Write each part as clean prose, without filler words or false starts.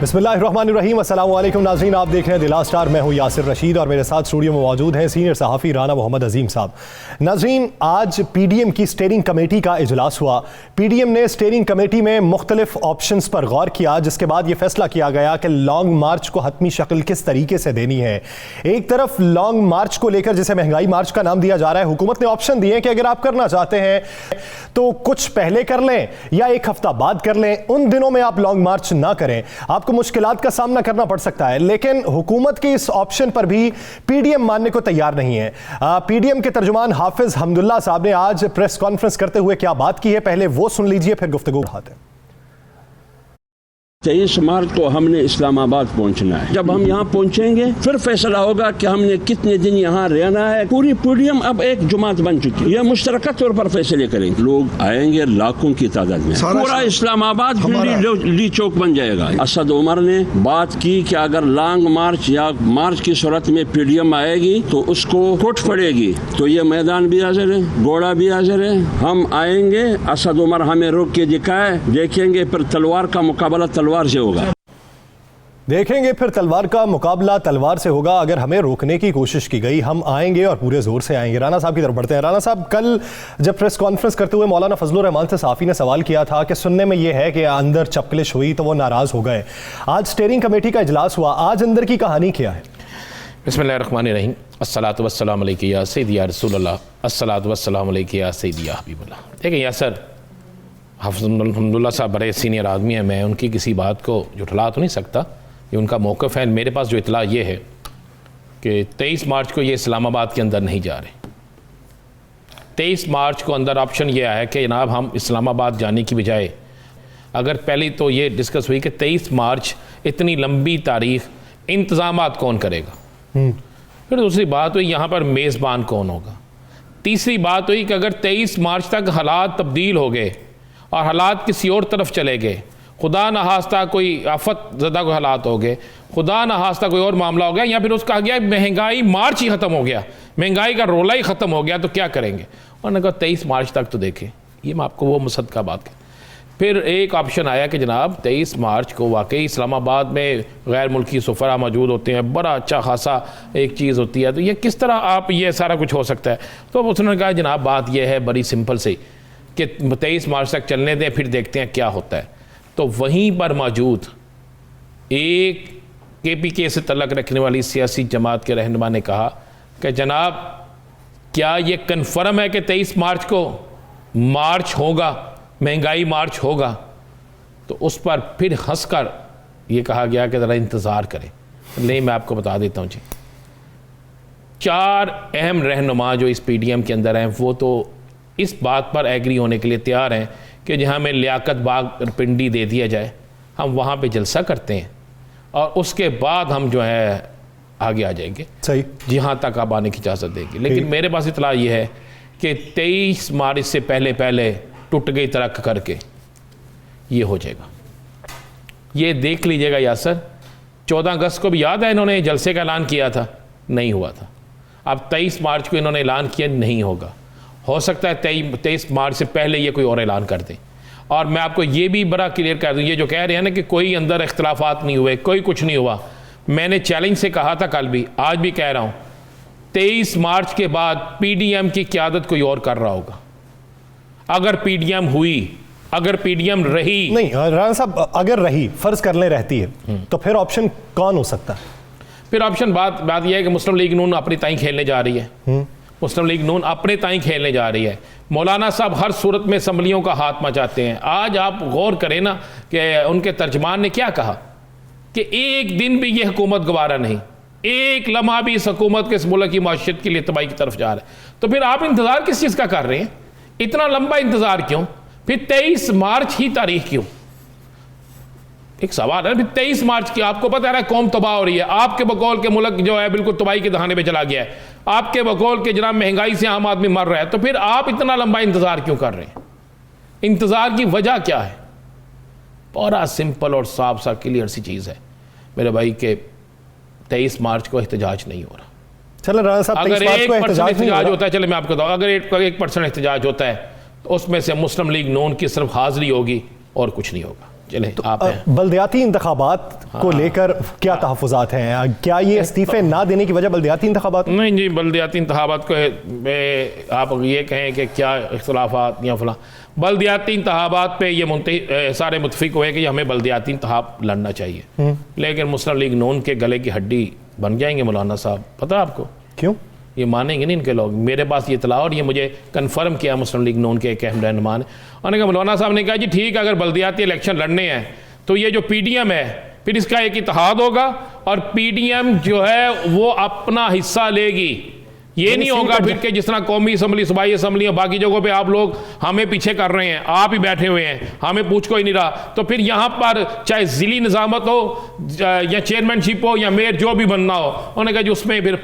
बिस्मिल्लाहिर्रहमानिर्रहीम, अस्सलाम वालेकुम नाज़रीन, आप देख रहे हैं दिला स्टार। मैं हूं यासिर रशीद और मेरे साथ स्टूडियो में मौजूद हैं सीनियर सहाफ़ी राना मोहम्मद अजीम साहब। नाज़रीन, आज पीडीएम की स्टीयरिंग कमेटी का इजलास हुआ। पीडीएम ने स्टीयरिंग कमेटी में मुख्तलिफ ऑप्शंस पर गौर किया, जिसके बाद ये फैसला किया गया कि लॉन्ग मार्च को हतमी शक्ल किस तरीके से देनी है। एक तरफ लॉन्ग मार्च को लेकर, जिसे महंगाई मार्च का नाम दिया जा रहा है, हुकूमत ने ऑप्शन दिए कि अगर आप करना चाहते हैं तो कुछ पहले कर लें या एक हफ्ता बाद कर लें, उन दिनों में आप लॉन्ग मार्च ना करें, आपको मुश्किलात का सामना करना पड़ सकता है। लेकिन हुकूमत के इस ऑप्शन पर भी पीडीएम मानने को तैयार नहीं है। पीडीएम के तर्जुमान हाफिज हमदुल्ला साहब ने आज प्रेस कॉन्फ्रेंस करते हुए क्या बात की है, पहले वो सुन लीजिए, फिर गुफ्तगू बढ़ाते हैं। 23 मार्च को हमने इस्लामाबाद पहुंचना है। जब हम यहाँ पहुंचेंगे फिर फैसला होगा कि हमने कितने दिन यहाँ रहना है। पूरी पीडीएम अब एक जुमात बन चुकी है, यह मुश्तरका तौर पर फैसले करेंगे। लोग आएंगे लाखों की तादाद में, पूरा इस्लामाबाद ली चौक बन जाएगा। असद उमर ने बात की कि अगर लॉन्ग मार्च या मार्च की सूरत में पीडीएम आएगी तो उसको कोट पड़ेगी। तो ये मैदान भी हाजिर है, घोड़ा भी हाजिर है, हम आएंगे। असद उमर हमें रोक के दिखाए, देखेंगे फिर तलवार का मुकाबला तलवार से होगा। देखेंगे फिर तलवार का मुकाबला तलवार से होगा। अगर हमें रोकने की कोशिश की गई, हम आएंगे और पूरे जोर से आएंगे। राना साहब की तरफ बढ़ते हैं। राना साहब, कल जब प्रेस कॉन्फ्रेंस करते हुए मौलाना फजलुर रहमान से सहाफ़ी ने सवाल किया था कि सुनने में यह है कि अंदर चपकलिश हुई तो वो नाराज हो गए। आज स्टीयरिंग कमेटी का इजलास हुआ, आज अंदर की कहानी क्या है? बिस्मिल्लाहिर्रहमानिर्रहीम, अस्सलातु वस्सलामु अलैका या सय्यदी या रसूलल्लाह, अस्सलातु वस्सलामु अलैका या सय्यदी या हबीबल्लाह। देखिए यासर, हम्दुल्ला साहब बड़े सीनियर आदमी हैं, मैं उनकी किसी बात को झुठला तो नहीं सकता, ये उनका मौक़िफ़ है। मेरे पास जो इतला ये है कि 23 मार्च को ये इस्लामाबाद के अंदर नहीं जा रहे। 23 मार्च को अंदर ऑप्शन ये आया कि जनाब हम इस्लामाबाद जाने की बजाय, अगर पहली तो ये डिस्कस हुई कि 23 मार्च इतनी लंबी तारीख, इंतज़ामात कौन करेगा। फिर दूसरी बात हुई यहाँ पर मेज़बान कौन होगा। तीसरी बात हुई कि अगर 23 मार्च तक हालात तब्दील हो गए और हालात किसी और तरफ चले गए, खुदा न खास्ता कोई आफत ज़दा को हालात हो गए, खुदा न खास्ता कोई और मामला हो गया, या फिर उसका गया महंगाई मार्च ही ख़त्म हो गया, महंगाई का रोला ही ख़त्म हो गया, तो क्या करेंगे। उन्होंने कहा 23 मार्च तक तो देखें। ये मैं आपको वो मुसद का बात करें। फिर एक ऑप्शन आया कि जनाब 23 मार्च को वाकई इस्लामाबाद में गैर मुल्की सफ़रा मौजूद होते हैं, बड़ा अच्छा खासा एक चीज़ होती है, तो ये किस तरह आप ये सारा कुछ हो सकता है। तो उन्होंने कहा जनाब बात यह है बड़ी सिंपल सी कि 23 मार्च तक चलने दें, फिर देखते हैं क्या होता है। तो वहीं पर मौजूद एक KPK से तल्लक रखने वाली सियासी जमात के रहनुमा ने कहा कि जनाब क्या ये कन्फर्म है कि 23 मार्च को मार्च होगा, महंगाई मार्च होगा। तो उस पर फिर हंसकर ये कहा गया कि ज़रा इंतज़ार करें। नहीं, मैं आपको बता देता हूँ जी, 4 अहम रहनुमा जो इस पीडीएम के अंदर हैं, वो तो इस बात पर एग्री होने के लिए तैयार हैं कि जहाँ हमें लियाकत बाग पिंडी दे दिया जाए, हम वहाँ पे जलसा करते हैं और उसके बाद हम जो है आगे आ जाएंगे, सही जहाँ तक आप आने की इजाज़त देंगे। लेकिन मेरे पास इतला ये है कि 23 मार्च से पहले पहले टूट गई तरक करके ये हो जाएगा। ये देख लीजिएगा यासर, 14 अगस्त को भी याद है इन्होंने जलसे का ऐलान किया था, नहीं हुआ था। अब 23 मार्च को इन्होंने ऐलान किया, नहीं होगा। हो सकता है 23 मार्च से पहले ये कोई और ऐलान कर दें। और मैं आपको ये भी बड़ा क्लियर कर दूँ, ये जो कह रहे हैं ना कि कोई अंदर इख्तलाफात नहीं हुए, कोई कुछ नहीं हुआ, मैंने चैलेंज से कहा था कल भी, आज भी कह रहा हूँ, 23 मार्च के बाद पीडीएम की क़यादत कोई और कर रहा होगा। अगर पीडीएम हुई, अगर पीडीएम रही, नहीं राना साहब, अगर रही, फर्ज कर ले रहती है, तो फिर ऑप्शन कौन हो सकता है? फिर ऑप्शन बात यह है कि मुस्लिम लीग नून अपनी ताई खेलने जा रही है। मुस्लिम लीग नून अपने ताई खेलने जा रही है। मौलाना साहब हर सूरत में असम्बलियों का हाथ मचाते हैं। आज आप गौर करें ना कि उनके तर्जमान ने क्या कहा कि एक दिन भी ये हुकूमत गवारा नहीं, एक लम्हा भी इस हुकूमत के इस मुल्क की माशियत के लिए तबाही की तरफ जा रहा है। तो फिर आप इंतज़ार किस चीज़ का कर रहे हैं? इतना लंबा इंतज़ार क्यों? फिर 23 मार्च ही तारीख क्यों? एक सवाल है। फिर 23 मार्च की आपको पता है कौम तबाह हो रही है, आपके बकौल के मुल्क जो है बिल्कुल तबाही के दहाने पे चला गया है, आपके बकौल के जनाब महंगाई से आम आदमी मर रहा है। तो फिर आप इतना लंबा इंतज़ार क्यों कर रहे हैं? इंतज़ार की वजह क्या है? बड़ा सिंपल और साफ सा क्लियर सी चीज़ है मेरे भाई के 23 मार्च को एहतजाज नहीं हो रहा। चलो राना साहब, अगर 1% एहतजाज होता है, चले मैं आपको बताऊँ, अगर 1% एहतजाज होता है तो उसमें से मुस्लिम लीग नून की सिर्फ हाजिरी होगी और कुछ नहीं होगा। चले आप हैं। बल्दियाती इंतखाबात को लेकर क्या तहफ़्फ़ुज़ात हैं? क्या ये इस्तीफ़े ना देने की वजह बल्दियाती इंतखाबात? नहीं जी, बल्दियाती इंतखाबात को आप ये कहें कि क्या इख्तलाफात या फला, बल्दियाती इंतखाबात पे ये सारे मुतफिक हुए कि हमें बल्दियाती इंतखाब लड़ना चाहिए, लेकिन मुस्लिम लीग नून के गले की हड्डी बन जाएंगे मौलाना साहब। पता आपको क्यों? ये मानेंगे नहीं इनके लोग। मेरे पास ये इतला और ये मुझे कन्फर्म किया मुस्लिम लीग नून के एक अहम रहनुमा ने। उन्होंने कहा, मौलाना साहब ने कहा जी ठीक है, अगर बल्दियाती इलेक्शन लड़ने हैं तो ये जो PDM है फिर इसका एक इत्तेहाद होगा और PDM जो है वो अपना हिस्सा लेगी। ये नहीं होगा फिर के जिस तरह कौमी असम्बली, सूबाई असम्बली और बाकी जगहों पे आप लोग हमें पीछे कर रहे हैं, आप ही बैठे हुए हैं, हमें पूछ कोई नहीं रहा। तो फिर यहाँ पर चाहे ज़िली निज़ामत हो या चेयरमैनशिप हो या मेयर जो भी बनना हो, उन्होंने कहा जी उसमें फिर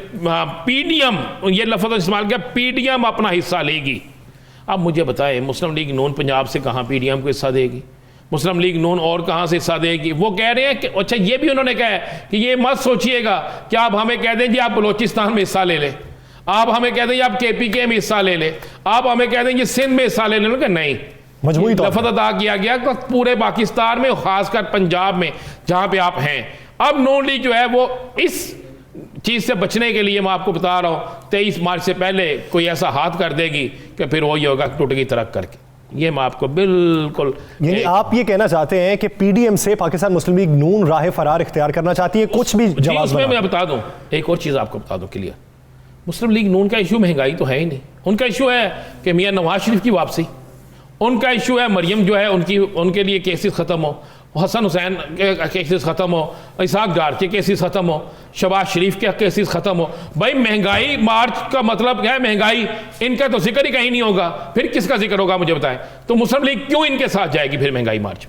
PDM, ये लफ्ज़ इस्तेमाल किया, PDM अपना हिस्सा लेगी। अब मुझे बताएं, मुस्लिम लीग नून पंजाब से कहाँ PDM को हिस्सा देगी? मुस्लिम लीग नून और कहाँ से हिस्सा देगी? वो कह रहे हैं कि अच्छा, ये भी उन्होंने कहा है कि ये मत सोचिएगा कि आप हमें कह दें जी आप बलोचिस्तान में हिस्सा ले लें, आप हमें कह दें आप KPK में हिस्सा ले लें, आप हमें कह दें सिंध में हिस्सा ले लें। नहीं, मजबूरी लफ्ज़ अदा किया गया कि पूरे पाकिस्तान में, खासकर पंजाब में जहाँ पे आप हैं। अब नून लीग जो है वो इस चीज़ से बचने के लिए मैं आपको बता रहा हूँ 23 मार्च से पहले कोई ऐसा हाथ कर देगी कि फिर वही होगा टूट गई तरक करके। ये मैं आपको बिल्कुल, यानी आप ये कहना चाहते हैं कि PDM से पाकिस्तान मुस्लिम लीग नून राह फरार इख्तियार करना चाहती है, कुछ भी जवाब? उसमें मैं बता दूं, एक और चीज़ आपको बता दूं क्लियर, मुस्लिम लीग नून का इशू महंगाई तो है ही नहीं। उनका इशू है कि मियां नवाज शरीफ की वापसी, उनका इशू है मरियम जो है उनके लिए केसेस ख़त्म हो, हसन हुसैन के केसेस ख़त्म हो, इसाक डार के केसेस ख़त्म हो, शहबाज शरीफ के केसेस ख़त्म हो। भाई महंगाई मार्च का मतलब क्या है? महंगाई, इनका तो जिक्र ही कहीं नहीं होगा, फिर किसका जिक्र होगा मुझे बताएं। तो मुस्लिम लीग क्यों इनके साथ जाएगी फिर महंगाई मार्च?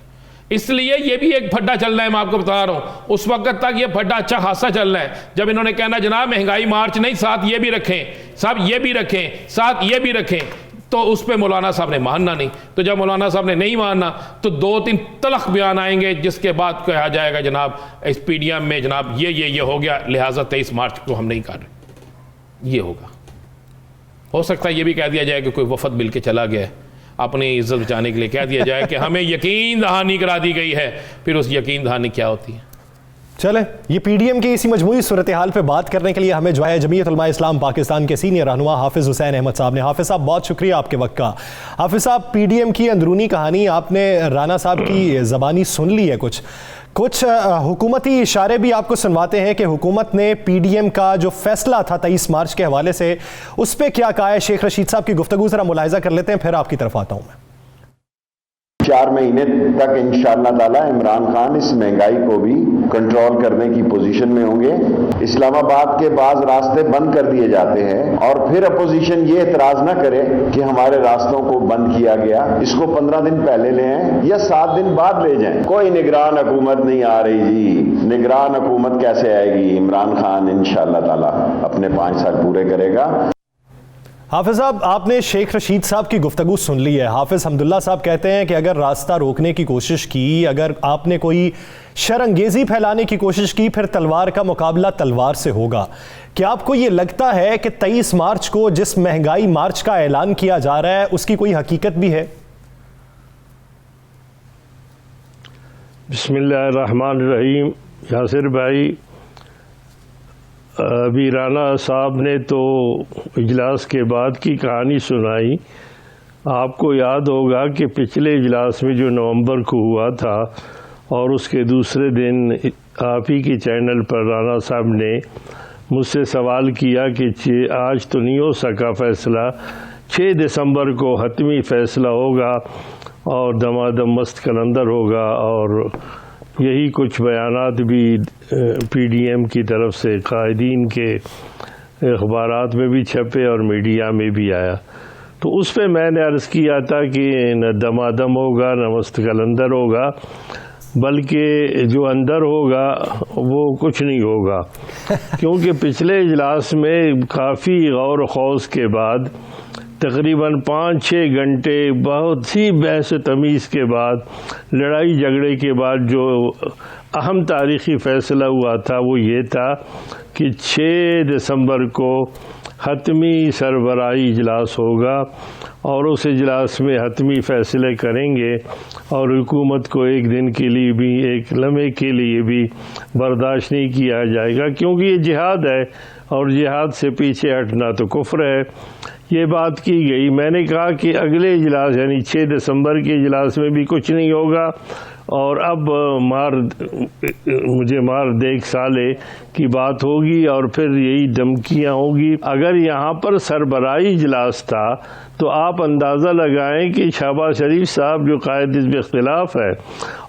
इसलिए ये भी एक फड्डा चल रहा है, मैं आपको बता रहा हूँ। उस वक्त तक ये फड्डा अच्छा खासा चल रहा है जब इन्होंने कहना जनाब महंगाई मार्च नहीं, साथ ये भी रखें, साहब ये भी रखें, साथ ये भी रखें, तो उस पर मौलाना साहब ने मानना नहीं। तो जब मौलाना साहब ने नहीं मानना तो 2-3 तलख बयान आएंगे जिसके बाद कहा जाएगा जनाब इस PDM में जनाब ये हो गया, लिहाजा 23 मार्च को हम नहीं कर रहे। ये होगा। हो सकता है ये भी कह दिया जाए कि कोई वफद मिल के चला गया है, अपनी इज्जत बचाने के लिए कह दिया जाए कि हमें यकीन दहानी करा दी गई है। फिर उस यकीन दहानी क्या होती है? चले, ये PDM की इसी मजमूई सूरत हाल पर बात करने के लिए हमें जो है जमीयत उलमा इस्लाम पाकिस्तान के सीनियर रहनुमा हाफिज़ हुसैन अहमद साहब ने। हाफिज़ साहब बहुत शुक्रिया आपके वक्त का। हाफिज़ साहब, PDM की अंदरूनी कहानी आपने राना साहब की ज़बानी सुन ली है, कुछ हुकूमती इशारे भी आपको सुनवाते हैं कि हुकूमत ने PDM का जो फैसला था 23 मार्च के हवाले से, उस पर क्या कहा है? शेख रशीद साहब की गुफ्तगू ज़रा मुलाहिज़ा कर लेते हैं, फिर आपकी तरफ आता हूँ मैं। 4 महीने तक इंशाअल्लाह ताला इमरान खान इस महंगाई को भी कंट्रोल करने की पोजीशन में होंगे। इस्लामाबाद के बाज़ रास्ते बंद कर दिए जाते हैं और फिर अपोजिशन ये एतराज ना करे कि हमारे रास्तों को बंद किया गया, इसको 15 दिन पहले ले आए या 7 दिन बाद ले जाएं। कोई निगरान हुकूमत नहीं आ रही जी। निगरान हुकूमत कैसे आएगी? इमरान खान इंशाअल्लाह ताला अपने 5 साल पूरे करेगा। हाफिज़ साहब, आपने शेख रशीद साहब की गुफ्तगू सुन ली है। हाफिज़ हम्दुल्ला साहब कहते हैं कि अगर रास्ता रोकने की कोशिश की, अगर आपने कोई शरंगेज़ी फैलाने की कोशिश की, फिर तलवार का मुकाबला तलवार से होगा। क्या आपको ये लगता है कि 23 मार्च को जिस महंगाई मार्च का ऐलान किया जा रहा है उसकी कोई हकीकत भी है? बिस्मिल्लाहिर्रहमानिर्रहीम। यासिर भाई, अभी राना साहब ने तो इजलास के बाद की कहानी सुनाई। आपको याद होगा कि पिछले इजलास में जो नवंबर को हुआ था और उसके दूसरे दिन आप ही के चैनल पर राना साहब ने मुझसे सवाल किया कि आज तो नहीं हो सका फ़ैसला, 6 दिसंबर को हतमी फ़ैसला होगा और दमादम मस्त कलंदर होगा। और यही कुछ बयानात भी PDM की तरफ से कायदीन के अखबारात में भी छपे और मीडिया में भी आया। तो उस पर मैंने अर्ज़ किया था कि न दमादम होगा न मस्त कलंदर होगा, बल्कि जो अंदर होगा वो कुछ नहीं होगा। क्योंकि पिछले इजलास में काफ़ी गौर खौज के बाद तकरीबन 5-6 घंटे बहुत ही बहस तमीज़ के बाद, लड़ाई झगड़े के बाद जो अहम तारीख़ी फ़ैसला हुआ था वो ये था कि 6 दिसंबर को हतमी सरबराही इजलास होगा और उस इजलास में हतमी फ़ैसले करेंगे और हुकूमत को एक दिन के लिए भी, एक लम्हे के लिए भी बर्दाश्त नहीं किया जाएगा, क्योंकि ये जिहाद है और जिहाद से पीछे हटना तो कुफ्र है। ये बात की गई। मैंने कहा कि अगले इजलास यानी 6 दिसंबर के इजलास में भी कुछ नहीं होगा और अब मुझे मार देख साले की बात होगी और फिर यही धमकियाँ होगी। अगर यहाँ पर सरबराही इजलास था तो आप अंदाज़ा लगाएं कि शहबाज शरीफ साहब जो कायद हिज़्ब इख्तिलाफ है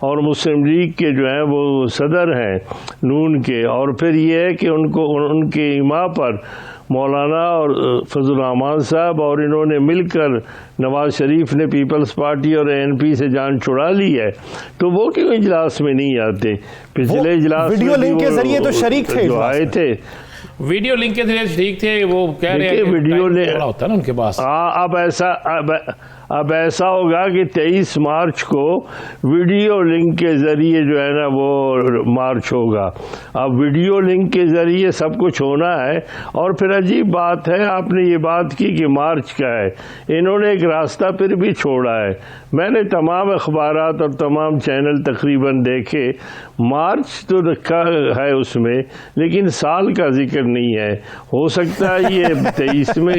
और मुस्लिम लीग के जो हैं वो सदर हैं नून के, और फिर ये है कि उनके इमाम पर मौलाना और फजल रहमान साहब और इन्होंने मिलकर नवाज शरीफ ने पीपल्स पार्टी और एएनपी से जान छुड़ा ली है, तो वो क्यों इजलास में नहीं आते? पिछले इजलास वीडियो लिंक के जरिए तो शरीक थे, जो आए थे वीडियो लिंक के जरिए ठीक थे। वो कह रहे हैं वीडियो होता है ना उनके पास। अब ऐसा होगा कि 23 मार्च को वीडियो लिंक के ज़रिए जो है ना वो मार्च होगा। अब वीडियो लिंक के ज़रिए सब कुछ होना है। और फिर अजीब बात है, आपने ये बात की कि मार्च का है, इन्होंने एक रास्ता फिर भी छोड़ा है। मैंने तमाम अखबारात और तमाम चैनल तकरीबन देखे, मार्च तो रखा है उसमें लेकिन साल का जिक्र नहीं है। हो सकता है ये 23 में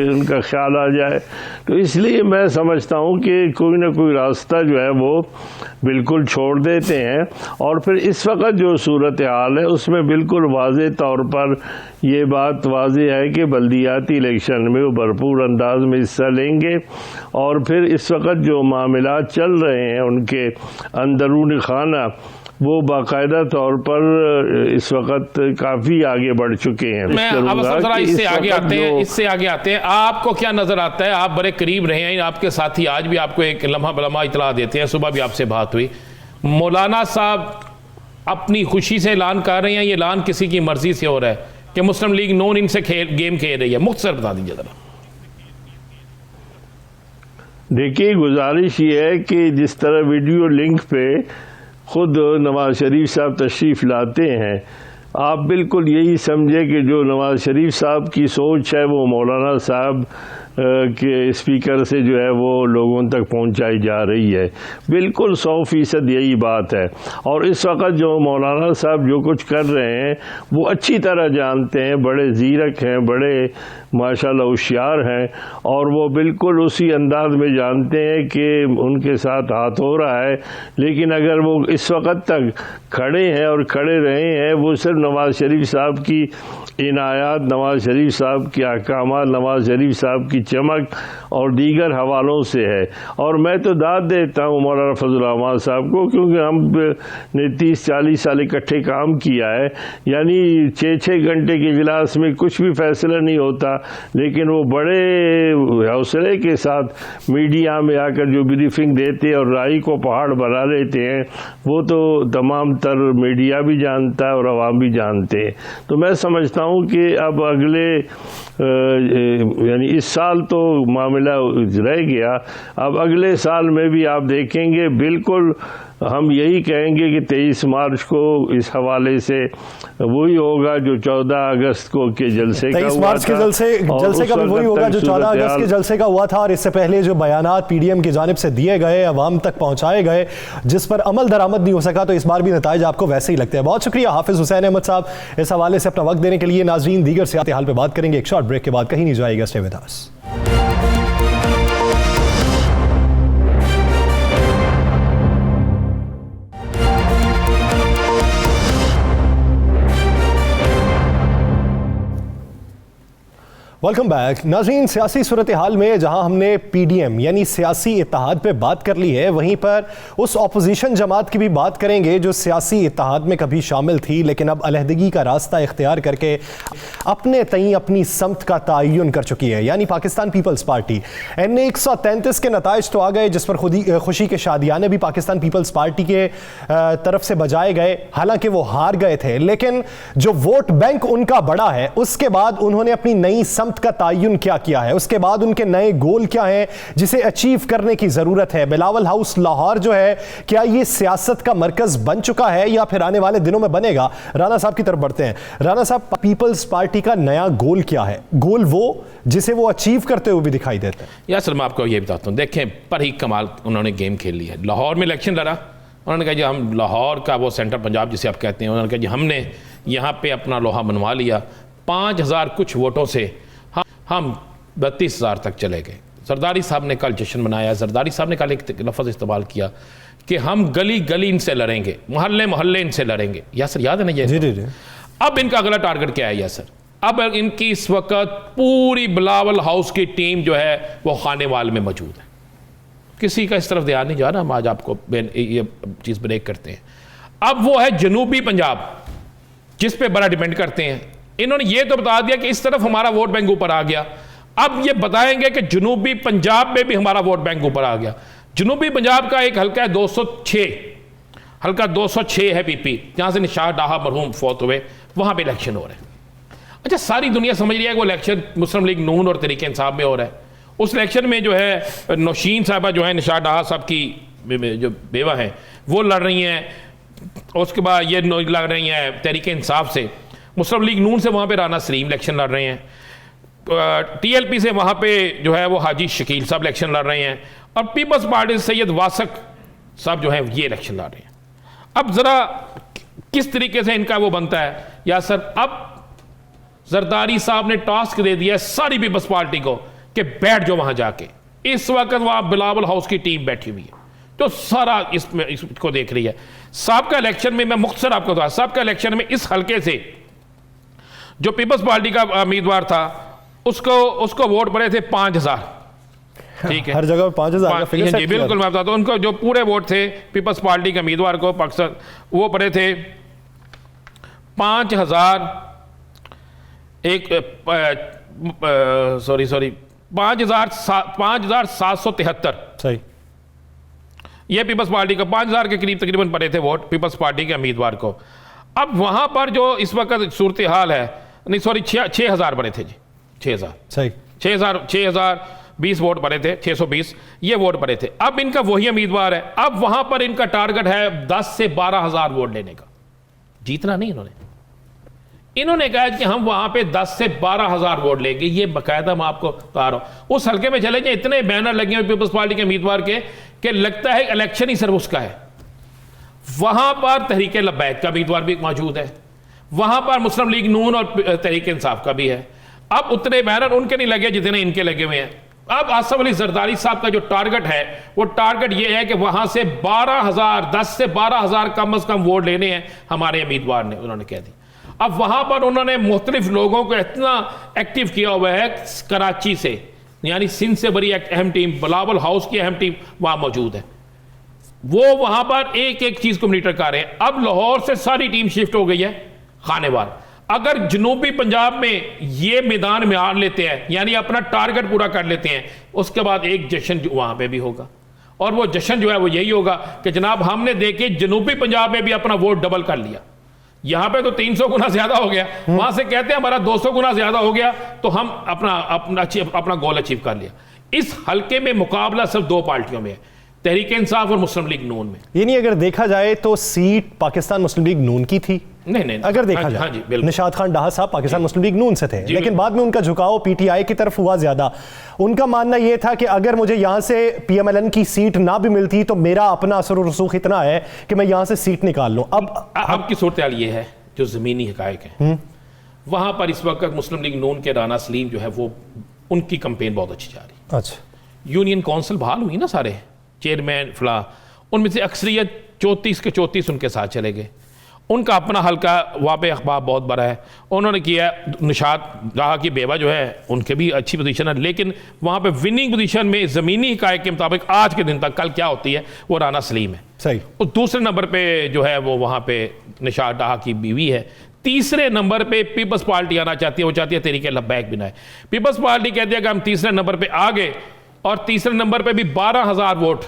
उनका ख्याल आ जाए, तो इसलिए मैं समझता हूँ कि कोई ना कोई रास्ता जो है वो बिल्कुल छोड़ देते हैं। और फिर इस वक्त जो सूरत हाल है उसमें बिल्कुल वाज़े तौर पर ये बात वाज़े है कि बल्दियाती इलेक्शन में वो भरपूर अंदाज में हिस्सा लेंगे। और फिर इस वक्त जो मामलात चल रहे हैं उनके अंदरूनी खाना, वो बाकायदा तौर पर इस वक्त काफ़ी आगे बढ़ चुके हैं। मैं अब जरा इससे आगे आते हैं आपको क्या नज़र आता है? आप बड़े करीब रहे हैं, आपके साथी आज भी आपको एक लम्हा बलम्हा इतला देते हैं, सुबह भी आपसे बात हुई। मौलाना साहब अपनी खुशी से ऐलान कर रहे हैं, ये ऐलान किसी की मर्जी से हो रहा है कि मुस्लिम लीग नॉन इनसे गेम खेल रही है? मुख्तसर बता दीजिए जरा। देखिए, गुजारिश ये है कि जिस तरह वीडियो लिंक पे खुद नवाज शरीफ साहब तशरीफ़ लाते हैं, आप बिल्कुल यही समझे कि जो नवाज शरीफ साहब की सोच है वो मौलाना साहब के स्पीकर से जो है वो लोगों तक पहुंचाई जा रही है। बिल्कुल 100% यही बात है। और इस वक्त जो मौलाना साहब जो कुछ कर रहे हैं वो अच्छी तरह जानते हैं, बड़े ज़ीरक हैं, बड़े माशाल्लाह होशियार हैं, और वो बिल्कुल उसी अंदाज में जानते हैं कि उनके साथ हाथ हो रहा है। लेकिन अगर वो इस वक्त तक खड़े हैं और खड़े रहे हैं, वो सिर्फ नवाज शरीफ साहब की इनायात, नवाज शरीफ साहब के अहकामात, नवाज शरीफ साहब की चमक और दीगर हवालों से है। और मैं तो दाद देता हूँ मौलाना फजल रहमान साहब को, क्योंकि हमने 30-40 साल इकट्ठे काम किया है। यानी 6-6 घंटे के इजलास में कुछ भी फैसला नहीं होता, लेकिन वो बड़े हौसले के साथ मीडिया में आकर जो ब्रीफिंग देते हैं और राय को पहाड़ बना लेते हैं, वो तो तमाम तर मीडिया भी जानता है और अवाम भी जानते हैं। तो मैं समझता हूँ कि अब अगले यानी इस साल तो मामला रह गया, अब अगले साल में भी आप देखेंगे बिल्कुल हम यही कहेंगे कि 23 मार्च को इस हवाले से वही होगा जो 14 अगस्त को के जलसे का हुआ था। 23 मार्च के जलसे का भी वही होगा जो 14 अगस्त के जलसे का हुआ था। और इससे पहले जो बयानात पीडीएम की जानिब से दिए गए, अवाम तक पहुंचाए गए, जिस पर अमल दरामद नहीं हो सका, तो इस बार भी नताइज आपको वैसे ही लगते हैं। बहुत शुक्रिया हाफिज हुसैन अहमद साहब इस हवाले से अपना वक्त देने के लिए। नाजरीन, दीगर सियासी हाल पर बात करेंगे एक शॉर्ट ब्रेक के बाद, कहीं नहीं जाएगा, stay with us. Welcome back. नाज़रीन, सियासी सूरत हाल में जहां हमने पीडीएम यानी सियासी इत्तेहाद पे बात कर ली है, वहीं पर उस अपोजिशन जमात की भी बात करेंगे जो सियासी इत्तेहाद में कभी शामिल थी लेकिन अब अलहदगी का रास्ता इख्तियार करके अपने तई अपनी समत का तयन कर चुकी है, यानी पाकिस्तान पीपल्स पार्टी। NA 133 के नताइज तो आ गए, जिस पर खुशी के शादियाने भी पाकिस्तान पीपल्स पार्टी के तरफ से बजाए गए, हालांकि वो हार गए थे, लेकिन जो वोट बैंक उनका बड़ा है, उसके बाद उन्होंने अपनी नई समत समत का तयन क्या किया है, उसके बाद उनके नए गोल क्या हैं जिसे अचीव करने की जरूरत है। बिलावल हाउस लाहौर जो है, क्या ये सियासत का मरकज बन चुका है या फिर आने वाले दिनों में बनेगा? राना साहब की तरफ बढ़ते हैं। राना साहब, पीपल्स पार्टी का नया गोल क्या है? गोल वो जिसे वो अचीव करते हुए भी दिखाई देते हैं। या सर मैं आपको ये बताता हूँ, देखें पर ही कमाल उन्होंने गेम खेल ली है। लाहौर में इलेक्शन लड़ा, उन्होंने कहा जी हम लाहौर का वो सेंट्रल पंजाब जिसे आप कहते हैं, उन्होंने कहा जी हमने यहाँ पे अपना लोहा मनवा लिया, 5000 कुछ वोटों से हम 32,000 तक चले गए। जरदारी साहब ने कल जश्न मनाया। जरदारी साहब ने कल एक लफ्ज़ इस्तेमाल किया कि हम गली गली इनसे लड़ेंगे, मोहल्ले मोहल्ले इनसे लड़ेंगे। यासर याद है ना ये? जी। अब इनका अगला टारगेट क्या है यासर? अब इनकी इस वक्त पूरी बिलावल हाउस की टीम जो है वो खानेवाल में मौजूद है। किसी का इस तरफ ध्यान नहीं जा रहा। हम आज आपको ये चीज़ ब्रेक करते हैं। अब वो है जनूबी पंजाब जिस पे बड़ा डिपेंड करते हैं। इन्होंने ये तो बता दिया कि इस तरफ हमारा वोट बैंक ऊपर आ गया। अब ये बताएंगे कि जनूबी पंजाब में भी हमारा वोट बैंक ऊपर आ गया। जनूबी पंजाब का एक हल्का है 206, हल्का 206 है पीपी, जहां से निशात डाहा मरहूम फौत हुए, वहां पे इलेक्शन हो रहे हैं। अच्छा, सारी दुनिया समझ रही है कि वो इलेक्शन मुस्लिम लीग नून और तरीके इंसाफ में हो रहा है। उस इलेक्शन में जो है नौशीन साहबा जो है निशात डाहा साहब की जो बेवा हैं वो लड़ रही हैं। उसके बाद ये लड़ रही हैं तरीके इंसाफ से। मुस्लिम लीग नून से वहाँ पे राना सलीम इलेक्शन लड़ रहे हैं। TLP से वहाँ पे जो है वो हाजी शकील साहब इलेक्शन लड़ रहे हैं। और पीपल्स पार्टी से सैयद वासक साहब जो है ये इलेक्शन लड़ रहे हैं। अब ज़रा किस तरीके से इनका वो बनता है या सर? अब जरदारी साहब ने टास्क दे दिया सारी पीपल्स पार्टी को कि बैठ जाओ वहाँ जाके। इस वक्त वहाँ बिलावल हाउस की टीम बैठी हुई है तो सारा इसको देख रही है। सबका इलेक्शन में मैं मुख्तसर आपको बता, सबका इलेक्शन में इस हल्के से जो पीपल्स पार्टी का उम्मीदवार था उसको वोट पड़े थे 5000। ठीक है, हर जगह 5000 जी बिल्कुल। मैं बताता हूँ उनको जो पूरे वोट थे पीपल्स पार्टी के उम्मीदवार को पाकिस्तान वो पड़े थे 5773। सही, ये पीपल्स पार्टी का 5000 के करीब तकरीबन पड़े थे वोट पीपल्स पार्टी के उम्मीदवार को। अब वहां पर जो इस वक्त सूरत हाल है, नहीं सॉरी 6000 पड़े थे जी, 6000 सही, 6020 वोट पड़े थे, 620 ये वोट पड़े थे। अब इनका वही उम्मीदवार है। अब वहां पर इनका टारगेट है 10 से 12,000 वोट लेने का, जीतना नहीं। इन्होंने कहा कि हम वहां पे 10 से 12,000 वोट लेंगे। ये बाकायदा मैं आपको बता रहा हूं। उस हल्के में चले जाए, इतने बैनर लगे हुए पीपल्स पार्टी के उम्मीदवार के कि लगता है इलेक्शन ही सिर्फ उसका है। वहां पर तहरीक लब्बैक का उम्मीदवार भी मौजूद है, वहां पर मुस्लिम लीग नून और तहरीक इंसाफ का भी है। अब उतने बैनर उनके नहीं लगे जितने इनके लगे हुए हैं। अब आसफ अली जरदारी साहब का जो टारगेट है वो टारगेट ये है कि वहां से 12,000, 10 से 12,000 कम अज कम वोट लेने हैं हमारे उम्मीदवार ने, उन्होंने कह दी। अब वहां पर उन्होंने मुख्तलिफ लोगों को इतना एक्टिव किया हुआ है, कराची से यानी सिंध से बड़ी एक अहम टीम, बिलावल हाउस की अहम टीम वहां मौजूद है। वो वहां पर एक एक चीज को मॉनिटर कर रहे हैं। अब लाहौर से सारी टीम शिफ्ट हो गई है खानेवाल। अगर जनूबी पंजाब में ये मैदान में आ लेते हैं, यानी अपना टारगेट पूरा कर लेते हैं, उसके बाद एक जश्न वहां पे भी होगा। और वो जश्न जो है वो यही होगा कि जनाब हमने देखे जनूबी पंजाब में भी अपना वोट डबल कर लिया। यहां पे तो 300 गुना ज्यादा हो गया, वहां से कहते हैं हमारा 200 गुना ज्यादा हो गया, तो हम अपना गोल अचीव कर लिया। इस हल्के में मुकाबला सिर्फ दो पार्टियों में है, तहरीक इंसाफ और मुस्लिम लीग नून में। ये नहीं, अगर देखा जाए तो सीट पाकिस्तान मुस्लिम लीग नून की थी। नहीं अगर देखा जाए, हाँ जी बिल्कुल। निशात खान डाहा साहब पाकिस्तान मुस्लिम लीग नून से थे, लेकिन बाद में उनका झुकाव PTI की तरफ हुआ ज्यादा। उनका मानना यह था कि अगर मुझे यहां से PMLN की सीट ना भी मिलती तो मेरा अपना असर और रसूख इतना है कि मैं यहां से सीट निकाल लूं। अब की सूरत हाल ये है, जो जमीनी हकायक है वहां पर इस वक्त मुस्लिम लीग नून के राना सलीम जो है वो उनकी कंपेन बहुत अच्छी जा रही। अच्छा, यूनियन काउंसिल बहाल हुई ना, सारे चेयरमैन फला, उनमें से अक्सरियत 34 के 34 उनके साथ चले गए। उनका अपना हल्का वहाँ पे अखबार बहुत बड़ा है। उन्होंने किया, निशात डाहा की बेवा जो है उनके भी अच्छी पोजीशन है, लेकिन वहाँ पे विनिंग पोजीशन में ज़मीनी हकायक के मुताबिक आज के दिन तक कल क्या होती है वो राना सलीम है। सही। और दूसरे नंबर पे जो है वो वहाँ पे निशात डाहा की बीवी है। तीसरे नंबर पे पीपल्स पार्टी आना चाहती है, वो चाहती है तहरीक लब्बैक बनाए। पीपल्स पार्टी कहती है कि हम तीसरे नंबर पे आ गए, और तीसरे नंबर पे भी 12,000 वोट।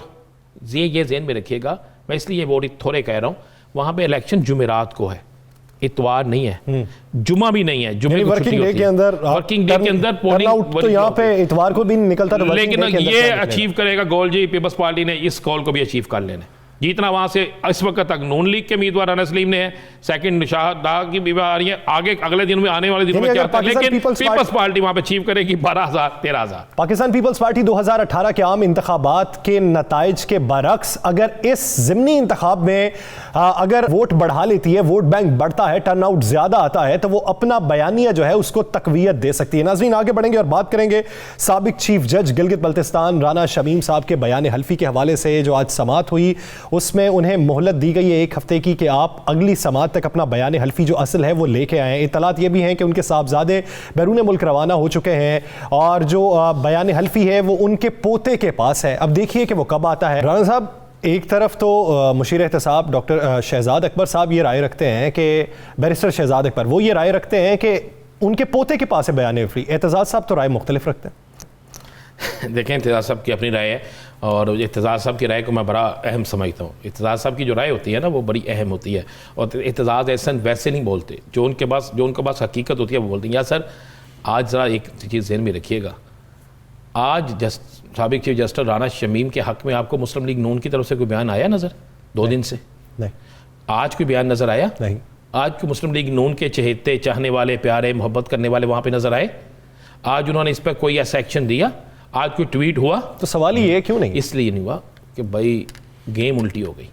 ये जेहन में रखिएगा, मैं इसलिए ये वोट थोड़े कह रहा हूँ। वहाँ पे इलेक्शन जुमेरात को है, इतवार नहीं है, जुमा भी नहीं है, जुमे को छुट्टी वर्किंग डे होती के है। अंदर वर्किंग डे के अंदर टर्नआउट तो यहाँ पे इतवार को भी नहीं निकलता, तो working लेकिन day के अंदर ये क्या निकलेगा? अचीव करेगा गोल जी, पीपल्स पार्टी ने इस गोल को भी अचीव कर लेना। जितना वहां से इस वक्त तक नून लीग के उम्मीदवार राना सलीम ने है, सेकंड शाहदा की भी आ रही है, आगे अगले दिन में आने वाले दिनों में यानी क्या अगर होता है, लेकिन पाकिस्तान पीपल्स पार्टी वहां पे अचीव करेगी 12,000 13,000। पाकिस्तान पीपल्स पार्टी 2018 के आम इंतखाबात के नताइज के बरक्स अगर इस ज़िमनी इंतखाब में अगर वोट बढ़ा लेती है, वोट बैंक बढ़ता है, टर्नआउट ज्यादा आता है, तो वो अपना बयानिया जो है उसको तकवीयत दे सकती है। नाज़रीन, आगे बढ़ेंगे और बात करेंगे साबिक चीफ जज गिलगित बल्तिस्तान राना शमीम साहब के बयान हल्फी के हवाले से। जो आज समात हुई उसमें उन्हें मोहलत दी गई है 1 हफ्ते की कि आप अगली समात तक अपना बयान हल्फी जो असल है वो लेके आए। इतलात ये भी हैं कि उनके साहबजादे बैरून मुल्क रवाना हो चुके हैं और जो बयान हल्फी है वो उनके पोते के पास है। अब देखिए कि वो कब आता है। राना साहब, एक तरफ तो मुशीर एहतसाब डॉक्टर शहजाद अकबर साहब ये राय रखते हैं कि बैरिस्टर शहजाद अकबर वो ये राय रखते हैं कि उनके पोते के पास है बयान हल्फी। एहतजाज साहब तो राय मुख्तलिफ रखते हैं। देखें, एहतजाज साहब की अपनी राय है और एहतजाज साहब की राय को मैं बड़ा अहम समझता हूँ। एहतजाज साहब की जो राय होती है ना वो बड़ी अहम होती है और एहतजाज ऐसा वैसे नहीं बोलते, जो उनके पास हकीकत होती है वो बोलते हैं। या सर, आज ज़रा एक चीज़ ज़हन में रखिएगा, आज साबिक चीफ जस्टिस राना शमीम के हक़ में आपको मुस्लिम लीग नून की तरफ से कोई बयान आया नज़र 2 दिन से? नहीं। आज कोई बयान नज़र आया? नहीं। आज को मुस्लिम लीग नून के चहेते, चाहने वाले, प्यारे, मोहब्बत करने वाले वहाँ पे नज़र आए? आज उन्होंने इस पर कोई ऐसा एक्शन दिया? आज कोई ट्वीट हुआ? तो सवाल ही ये क्यों नहीं? इसलिए नहीं हुआ कि भाई गेम उल्टी हो गई।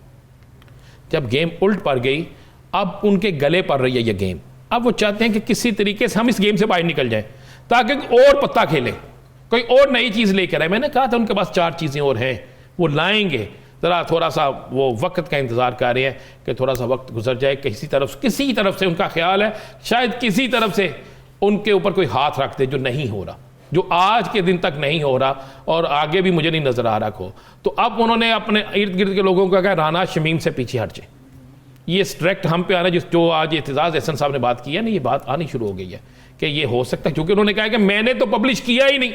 जब गेम उल्ट पड़ गई, अब उनके गले पड़ रही है ये गेम। अब वो चाहते हैं कि किसी तरीके से हम इस गेम से बाहर निकल जाएं ताकि और पत्ता खेले, कोई और नई चीज़ लेकर आए। मैंने कहा था उनके पास 4 चीज़ें और हैं, वो लाएंगे। ज़रा थोड़ा सा वो वक्त का इंतज़ार कर रहे हैं कि थोड़ा सा वक्त गुजर जाए, किसी तरफ से उनका ख्याल है शायद किसी तरफ से उनके ऊपर कोई हाथ रख दे, जो नहीं हो रहा, जो आज के दिन तक नहीं हो रहा और आगे भी मुझे नहीं नज़र आ रहा को। तो अब उन्होंने अपने इर्द गिर्द के लोगों को कहा राना शमीम से पीछे हट जाए। ये स्ट्रैक्ट हम पे आ रहा है, जो आज एहतजाज एहसन साहब ने बात की है ना, ये बात आनी शुरू हो गई है कि ये हो सकता है, क्योंकि उन्होंने कहा कि मैंने तो पब्लिश किया ही नहीं,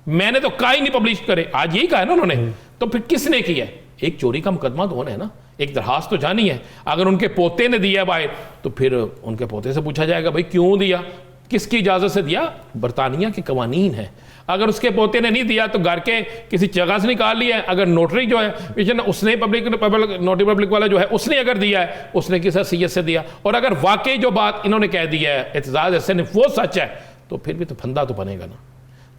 मैंने तो कहा ही नहीं पब्लिश करे। आज यही कहा है ना उन्होंने, तो फिर किसने किया? एक चोरी का मुकदमा तो होना है ना, एक दरखास्त तो जानी है। अगर उनके पोते ने दिया बाहर तो फिर उनके पोते से पूछा जाएगा भाई क्यों दिया, किसकी इजाज़त से दिया? बरतानिया के कवानीन है। अगर उसके पोते ने नहीं दिया तो घर के किसी जगह से निकाल लिया है। अगर नोटरी जो है उसने पब्लिक वाला जो है उसने अगर दिया है, उसने किस हैसियत से दिया? और अगर वाकई जो बात इन्होंने कह दी है एहतजाज ऐसे ने वो सच है, तो फिर भी तो फंदा तो बनेगा ना।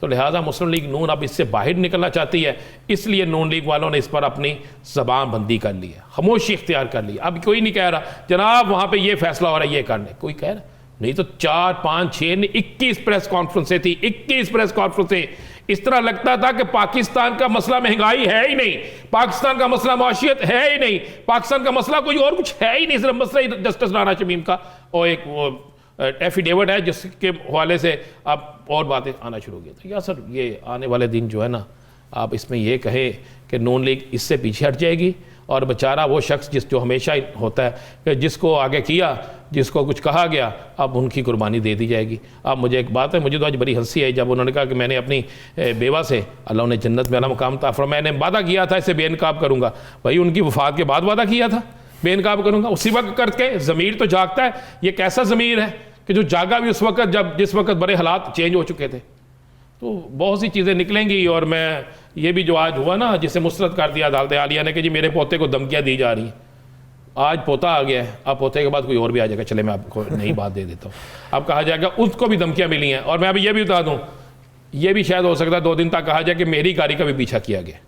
तो लिहाजा मुस्लिम लीग नून अब इससे बाहर निकलना चाहती है, इसलिए नून लीग वालों ने इस पर अपनी ज़बान बंदी कर ली है, खामोशी इख्तियार कर ली। अब कोई नहीं कह रहा जनाब वहाँ पे ये फैसला हो रहा है, ये कर ले, कोई कह रहा नहीं। तो 4, 5, 6 21 प्रेस कॉन्फ्रेंसें थी, 21 प्रेस कॉन्फ्रेंसें। इस तरह लगता था कि पाकिस्तान का मसला महंगाई है ही नहीं, पाकिस्तान का मसला माशियत है ही नहीं, पाकिस्तान का मसला कोई और कुछ है ही नहीं, सिर्फ मसला जस्टिस राना शमीम का और एक वो एफिडेविट है जिसके हवाले से अब और बातें आना शुरू हो गई। तो या सर, ये आने वाले दिन जो है ना, आप इसमें ये कहे कि नून लीग इससे पीछे हट जाएगी और बेचारा वो शख्स जो हमेशा ही होता है कि जिसको आगे किया, जिसको कुछ कहा गया, अब उनकी कुर्बानी दे दी जाएगी। अब मुझे एक बात है, मुझे तो आज बड़ी हंसी आई जब उन्होंने कहा कि मैंने अपनी बेवा से, अल्लाह ने जन्नत में अला मकाम था, मैंने वादा किया था इसे बेनकाब करूँगा। भाई उनकी वफात के बाद वादा किया था बेनकाब करूँगा, उसी वक्त करके ज़मीर तो जागता है। ये कैसा ज़मीर है कि जो जागा भी उस वक्त जिस वक्त बड़े हालात चेंज हो चुके थे। तो बहुत सी चीज़ें निकलेंगी। और मैं ये भी जो आज हुआ ना, जिसे मुस्तरद कर दिया अदालत आलिया ने कि जी मेरे पोते को धमकियाँ दी जा रही हैं। आज पोता आ गया है, अब पोते के बाद कोई और भी आ जाएगा, चले मैं आपको नई बात दे देता हूँ। अब कहा जाएगा उसको भी धमकियाँ मिली हैं। और मैं अभी ये भी बता दूँ, ये भी शायद हो सकता है 2 दिन तक कहा जाए कि मेरी गाड़ी का भी पीछा किया गया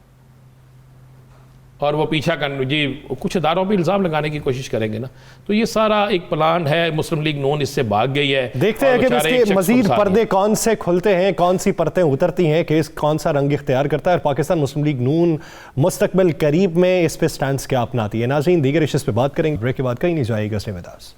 और वो पीछा कर जी कुछ अदारों पर इल्ज़ाम लगाने की कोशिश करेंगे ना। तो ये सारा एक प्लान है, मुस्लिम लीग नून इससे भाग गई है। देखते हैं कि इसके मजीद पर्दे कौन से खुलते हैं, कौन सी परतें उतरती हैं, केस कौन सा रंग इख्तियार करता है और पाकिस्तान मुस्लिम लीग नून मुस्तकबिल करीब में इस पे स्टैंड क्या अपनाती है। नाज़रीन, दीगर इश्यूज़ पे बात करेंगे, ब्रेक के बाद कहीं नहीं जाएगा। Stay with us.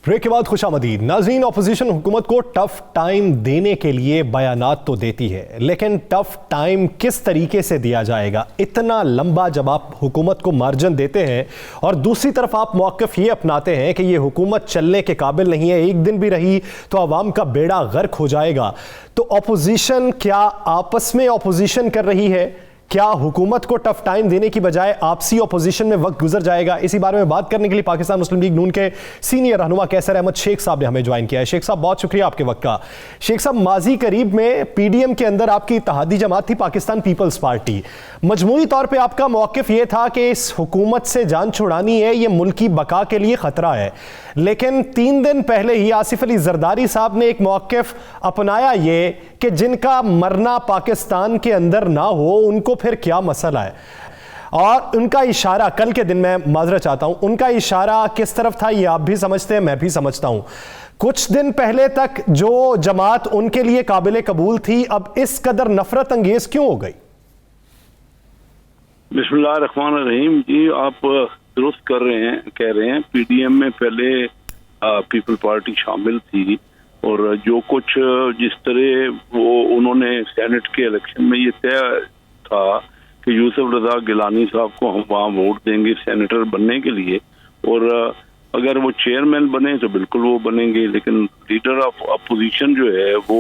ब्रेक के बाद खुशामदीद। नाज़रीन, अपोजिशन हुकूमत को टफ टाइम देने के लिए बयानात तो देती है, लेकिन टफ टाइम किस तरीके से दिया जाएगा? इतना लंबा जब आप हुकूमत को मार्जिन देते हैं और दूसरी तरफ आप मौक़िफ़ ये अपनाते हैं कि ये हुकूमत चलने के काबिल नहीं है, एक दिन भी रही तो आवाम का बेड़ा गर्क हो जाएगा, तो अपोजिशन क्या आपस में अपोजिशन कर रही है? क्या हुकूमत को टफ टाइम देने की बजाय आपसी अपोजिशन में वक्त गुजर जाएगा? इसी बारे में बात करने के लिए पाकिस्तान मुस्लिम लीग नून के सीनियर रहनुमा कैसर अहमद शेख साहब ने हमें ज्वाइन किया है। शेख साहब, बहुत शुक्रिया आपके वक्त का। शेख साहब, माजी करीब में पीडीएम के अंदर आपकी इत्तेहादी जमात थी पाकिस्तान पीपल्स पार्टी। मजमूई तौर पर आपका मौक़िफ़ ये था कि इस हुकूमत से जान छुड़ानी है, ये मुल्क की बका के लिए ख़तरा है, लेकिन 3 दिन पहले ही आसिफ अली जरदारी साहब ने एक मौक़िफ़ अपनाया ये कि जिनका मरना पाकिस्तान के अंदर ना हो उनको फिर क्या मसला है। और उनका इशारा कल के दिन, मैं माजरा चाहता हूं, उनका इशारा किस तरफ था ये आप भी समझते हैं, मैं भी समझता हूं। कुछ दिन पहले तक जो जमात उनके लिए काबिल कबूल थी, अब इस कदर नफरत अंगेज क्यों हो गई? बिस्मिल्लाहिर्रहमानिर्रहीम जी, आप दुरुस्त कह रहे हैं पीडीएम में पहले पीपल पार्टी शामिल थी, और जो कुछ जिस तरह वो उन्होंने सेनेट के इलेक्शन में ये तय था कि यूसुफ रजा गिलानी साहब को हम वहाँ वोट देंगे सेनेटर बनने के लिए, और अगर वो चेयरमैन बने तो बिल्कुल वो बनेंगे, लेकिन लीडर ऑफ अपोजिशन जो है वो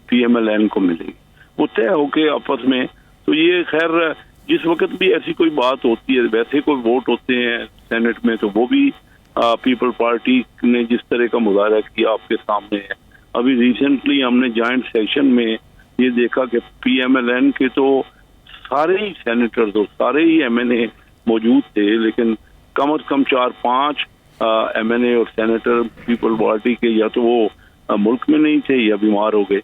पीएमएलएन को मिलेगी, वो तय होके आपस में। तो ये खैर जिस वक्त भी ऐसी कोई बात होती है, वैसे कोई वोट होते हैं सेनेट में, तो वो भी पीपल पार्टी ने जिस तरह का मुजाहरा किया आपके सामने है। अभी रिसेंटली हमने जॉइंट सेशन में ये देखा कि पीएमएलएन के तो सारे ही सेनेटर, तो सारे ही एमएनए मौजूद थे, लेकिन कम से कम 4-5 एमएनए और सेनेटर पीपल पार्टी के या तो वो मुल्क में नहीं थे या बीमार हो गए।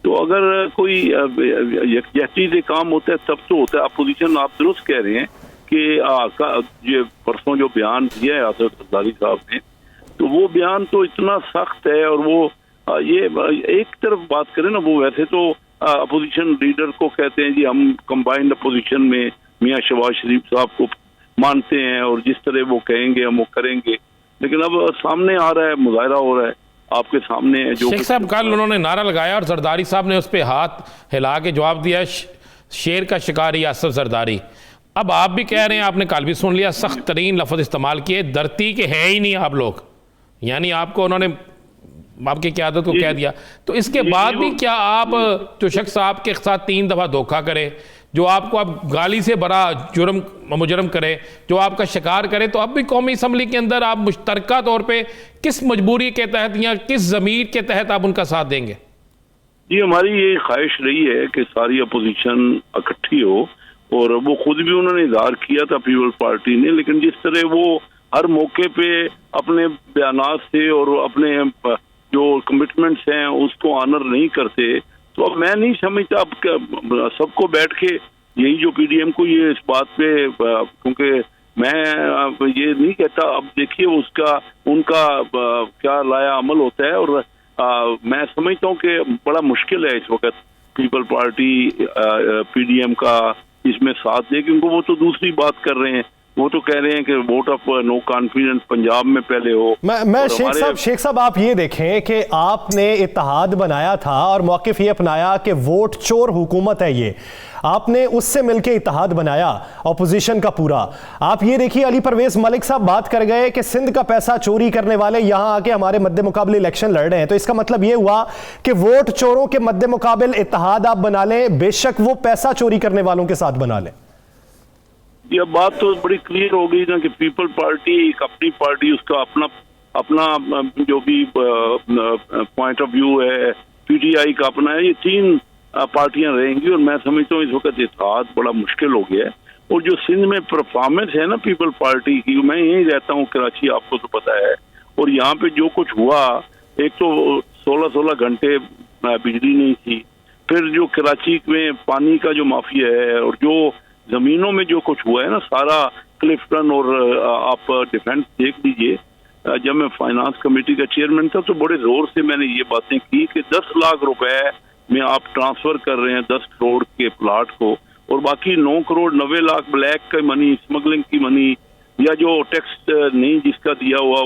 तो अगर कोई यकजहती से काम होता है तब तो होता है। अपोजिशन, आप दुरुस्त कह रहे हैं कि ये परसों जो बयान दिया है आसिफ जरदारी साहब ने, तो वो बयान तो इतना सख्त है, और वो ये एक तरफ बात करें ना, वो वैसे तो अपोजिशन लीडर को कहते हैं जी हम कंबाइंड अपोजिशन में मियां शहबाज शरीफ साहब को मानते हैं, और जिस तरह वो कहेंगे हम वो करेंगे, लेकिन अब सामने आ रहा है, मुजाहरा हो रहा है आपके सामने है। जो शेख साहब, कल उन्होंने नारा लगाया और जरदारी साहब ने उस पर हाथ हिला के जवाब दिया, शेर का शिकारी आसिफ जरदारी। अब आप भी कह रहे हैं, आपने कल भी सुन लिया, सख्त तरीन लफ्ज इस्तेमाल किए, धरती के हैं ही नहीं आप लोग, यानी आपको उन्होंने आपकी क़यादत को कह दिया। तो इसके बाद भी क्या आप जो शख्स आपके साथ 3 दफ़ा धोखा करे, जो आपको अब गाली से बड़ा मुजरम करे, जो आपका शिकार करे, तो अब भी कौमी असम्बली के अंदर आप मुश्तरका तौर पे किस मजबूरी के तहत या किस ज़मीर के तहत आप उनका साथ देंगे? जी, हमारी ये ख्वाहिश रही है कि सारी अपोजिशन इकट्ठी हो, और वो खुद भी उन्होंने इज़हार किया था पीपल पार्टी ने, लेकिन जिस तरह वो हर मौके पे अपने बयानात से और अपने जो कमिटमेंट्स हैं उसको ऑनर नहीं करते, तो अब मैं नहीं समझता अब सबको बैठ के यही जो पीडीएम को ये इस बात पे, क्योंकि मैं ये नहीं कहता, अब देखिए उनका क्या लाया अमल होता है, और मैं समझता हूँ कि बड़ा मुश्किल है इस वक्त पीपल पार्टी पीडीएम का इसमें साथ दे, क्योंकि वो तो दूसरी बात कर रहे हैं, वो तो कह रहे हैं कि vote of no confidence Punjab में पहले हो। मैं शेख साहब आप ये देखें कि आपने इत्तेहाद बनाया था और मौक़िफ़ ये अपनाया कि वोट चोर हुकूमत है, ये आपने उससे मिलके इत्तेहाद बनाया अपोजिशन का पूरा। आप ये देखिए, अली परवेज मलिक साहब बात कर गए कि सिंध का पैसा चोरी करने वाले यहां आके हमारे मद्दे मुकाबले इलेक्शन लड़ रहे हैं, तो इसका मतलब ये हुआ कि वोट चोरों के मद्दे मुकाबले इत्तेहाद आप बना लें, बेशक वो पैसा चोरी करने वालों के साथ बना लें। ये बात तो बड़ी क्लियर हो गई ना कि पीपल पार्टी एक अपनी पार्टी, उसका अपना जो भी पॉइंट ऑफ व्यू है, पीटीआई का अपना है, ये 3 पार्टियां रहेंगी, और मैं समझता हूँ इस वक्त इत्तेहाद बड़ा मुश्किल हो गया है। और जो सिंध में परफॉर्मेंस है ना पीपल पार्टी की, मैं यहीं रहता हूँ कराची, आपको तो पता है, और यहाँ पे जो कुछ हुआ, एक तो 16 घंटे बिजली नहीं थी, फिर जो कराची में पानी का जो माफिया है, और जो जमीनों में जो कुछ हुआ है ना सारा क्लिफ्टन, और आप डिफेंस देख लीजिए, जब मैं फाइनेंस कमेटी का चेयरमैन था तो बड़े जोर से मैंने ये बातें की कि 10 लाख रुपए में आप ट्रांसफर कर रहे हैं 10 करोड़ के प्लाट को, और बाकी 9 करोड़ 90 लाख ब्लैक का मनी, स्मगलिंग की मनी, या जो टैक्स नहीं जिसका दिया हुआ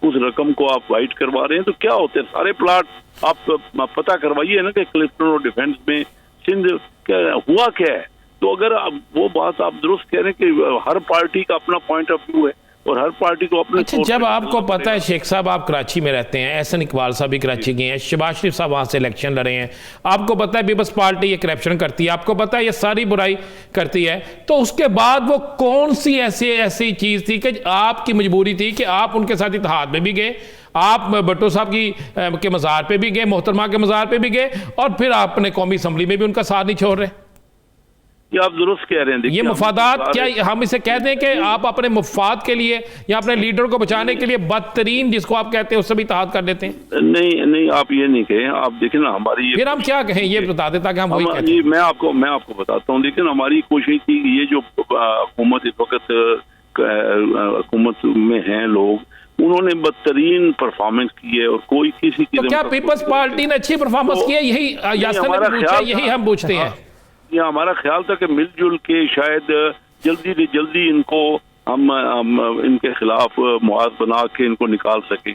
उस रकम को आप वाइट करवा रहे हैं, तो क्या होते हैं सारे प्लाट आप पता करवाइए ना कि कलेक्टर और डिफेंस में सिंध क्या हुआ क्या है। तो अगर आप वो बात आप दुरुस्त कह रहे हैं कि हर पार्टी का अपना पॉइंट ऑफ व्यू है और हर पार्टी को अपने अच्छा, जब आपको पता है शेख साहब आप कराची में रहते हैं, एहसन इकबाल साहब भी कराची गए हैं, शहबाज शरीफ साहब वहाँ से इलेक्शन लड़े हैं, आपको पता है पीपल्स पार्टी ये करप्शन करती है, आपको पता है ये सारी बुराई करती है, तो उसके बाद वो कौन सी ऐसी चीज़ थी कि आपकी मजबूरी थी कि आप उनके साथ इत्तेहाद में भी गए, आप भट्टो साहब के मज़ार पे भी गए, मोहतरमा के मज़ार पे भी गए, और फिर आप अपने कौमी असम्बली में भी उनका साथ नहीं छोड़ रहे? ये आप दुरुस्त कह रहे हैं। ये मुफादात, क्या हम इसे कह दें कि आप अपने मुफाद के लिए या अपने लीडर को बचाने के लिए बदतरीन जिसको आप कहते हैं उससे भी इत्तेहाद कर देते हैं? नहीं, आप ये नहीं कहें। आप देखें ना हमारी, फिर हम क्या कहें ये बता दें ताकि हम वही कहते हैं। मैं आपको बताता हूँ। लेकिन हमारी कोशिश थी ये जो हुकूमत इस वक्त हुकूमत में हैं लोग, उन्होंने बदतरीन परफॉर्मेंस की है और कोई किसी की, तो क्या पीपल्स पार्टी ने अच्छी परफॉर्मेंस की है? यही हम पूछते हैं। ये हमारा ख्याल था कि मिलजुल के शायद जल्दी से जल्दी इनको हम इनके खिलाफ मुआहद बना के इनको निकाल सके,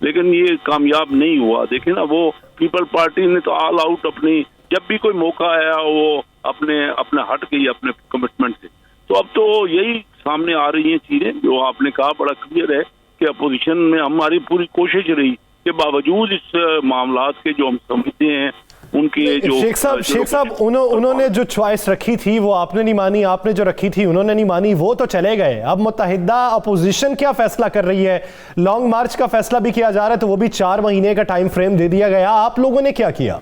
लेकिन ये कामयाब नहीं हुआ। देखें ना, वो पीपल पार्टी ने तो ऑल आउट अपनी, जब भी कोई मौका आया वो अपने हट गई अपने कमिटमेंट से। तो अब तो यही सामने आ रही हैं चीजें जो आपने कहा, बड़ा क्लियर है कि अपोजिशन में हमारी पूरी कोशिश रही कि बावजूद इस मामलात के जो हम समझते हैं उनके जो शेख साहब उन्होंने जो चॉइस रखी थी वो आपने नहीं मानी, आपने जो रखी थी उन्होंने नहीं मानी, वो तो चले गए। अब मुत्तहिदा अपोजिशन क्या फैसला कर रही है? लॉन्ग मार्च का फैसला भी किया जा रहा है, तो वो भी 4 महीने का टाइम फ्रेम दे दिया गया। आप लोगों ने क्या किया?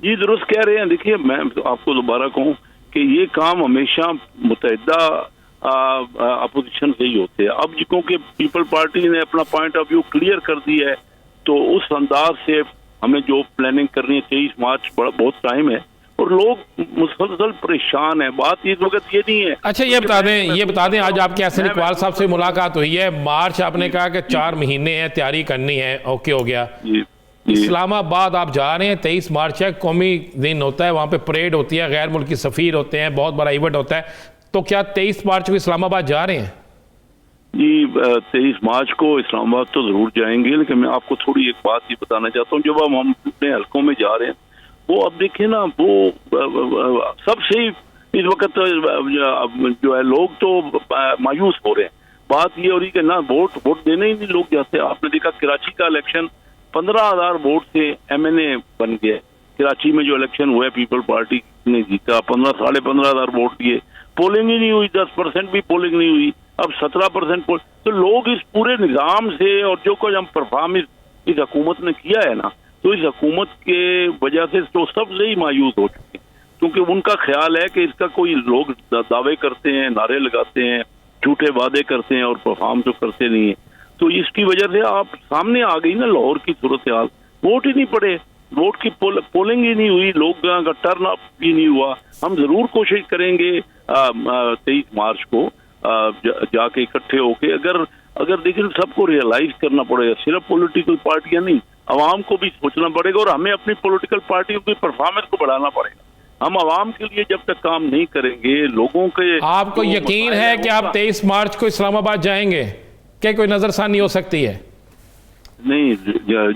जी दुरुस्त कह रहे हैं। देखिए, मैं आपको दोबारा कहूँ कि ये काम हमेशा मुत्तहिदा अपोजिशन से ही होते हैं। अब क्योंकि पीपल पार्टी ने अपना पॉइंट ऑफ व्यू क्लियर कर दिया है, तो उस अंदाज से हमें जो प्लानिंग करनी है, 23 मार्च बहुत टाइम है और लोग मुसलसल परेशान है। बात इस वक्त ये नहीं है। अच्छा, ये बता दें आज आपके एहसन इकबाल साहब से मुलाकात हुई है। मार्च आपने कहा कि 4 महीने हैं, तैयारी करनी है, ओके हो गया। इस्लामाबाद आप जा रहे हैं, 23 मार्च है, कौमी दिन होता है, वहाँ पे परेड होती है, गैर मुल्की सफ़ीर होते हैं, बहुत बड़ा इवेंट होता है, तो क्या 23 मार्च को इस्लामाबाद जा रहे हैं? जी 23 मार्च को इस्लामाबाद तो जरूर जाएंगे, लेकिन मैं आपको थोड़ी एक बात ये बताना चाहता हूँ। जब हम अपने हलकों में जा रहे हैं, वो अब देखिए ना, वो सबसे इस वक्त जो है लोग तो मायूस हो रहे हैं। बात ये हो रही कि ना वोट देने ही नहीं लोग जाते। आपने देखा कराची का इलेक्शन 15,000 वोट से MNA बन गया। कराची में जो इलेक्शन हुआ है पीपल पार्टी ने जीता, 15,000 साढ़े 15,000 वोट दिए, पोलिंग ही नहीं हुई, 10% भी पोलिंग नहीं हुई, अब 17% पोल। तो लोग इस पूरे निज़ाम से और जो कुछ हम परफॉर्मेंस इस हुकूमत ने किया है ना, तो इस हुकूमत के वजह से तो सबसे ही मायूस हो चुके हैं, क्योंकि उनका ख्याल है कि इसका कोई लोग दावे करते हैं, नारे लगाते हैं, झूठे वादे करते हैं और परफॉर्म तो करते नहीं है। तो इसकी वजह से आप सामने आ गई ना लाहौर की सूरत हाल। वोट ही नहीं पड़े, वोट की पोलिंग ही नहीं हुई, लोग का टर्न अप भी नहीं हुआ। हम जरूर कोशिश करेंगे 23 मार्च को जाके इकट्ठे होके, अगर देखिए सबको रियलाइज करना पड़ेगा, सिर्फ पॉलिटिकल पार्टियां नहीं, आवाम को भी सोचना पड़ेगा और हमें अपनी पॉलिटिकल पार्टियों की परफॉर्मेंस को बढ़ाना पड़ेगा। हम आवाम के लिए जब तक काम नहीं करेंगे, लोगों के, आपको यकीन है कि आप 23 मार्च को इस्लामाबाद जाएंगे? क्या कोई नजरसानी हो सकती है? नहीं,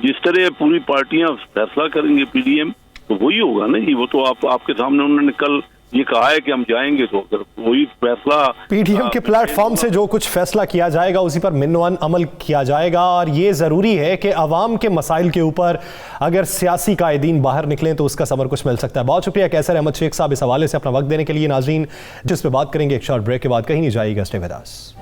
जिस तरह पूरी पार्टियां फैसला करेंगे PDM, तो वही होगा ना जी। वो तो आपके सामने उन्होंने कल ये कहा है कि हम जाएंगे, तो अगर वही फैसला PDM के प्लेटफॉर्म से जो कुछ फैसला किया जाएगा उसी पर मिनवन अमल किया जाएगा। और ये ज़रूरी है कि अवाम के मसाइल के ऊपर अगर सियासी कायदीन बाहर निकलें तो उसका समर कुछ मिल सकता है। बहुत शुक्रिया कैसर अहमद शेख साहब इस हवाले से अपना वक्त देने के लिए। नाज़रीन, जिस पे बात करेंगे एक शॉर्ट ब्रेक के बाद, कहीं नहीं जाइएगा, स्टे विद अस।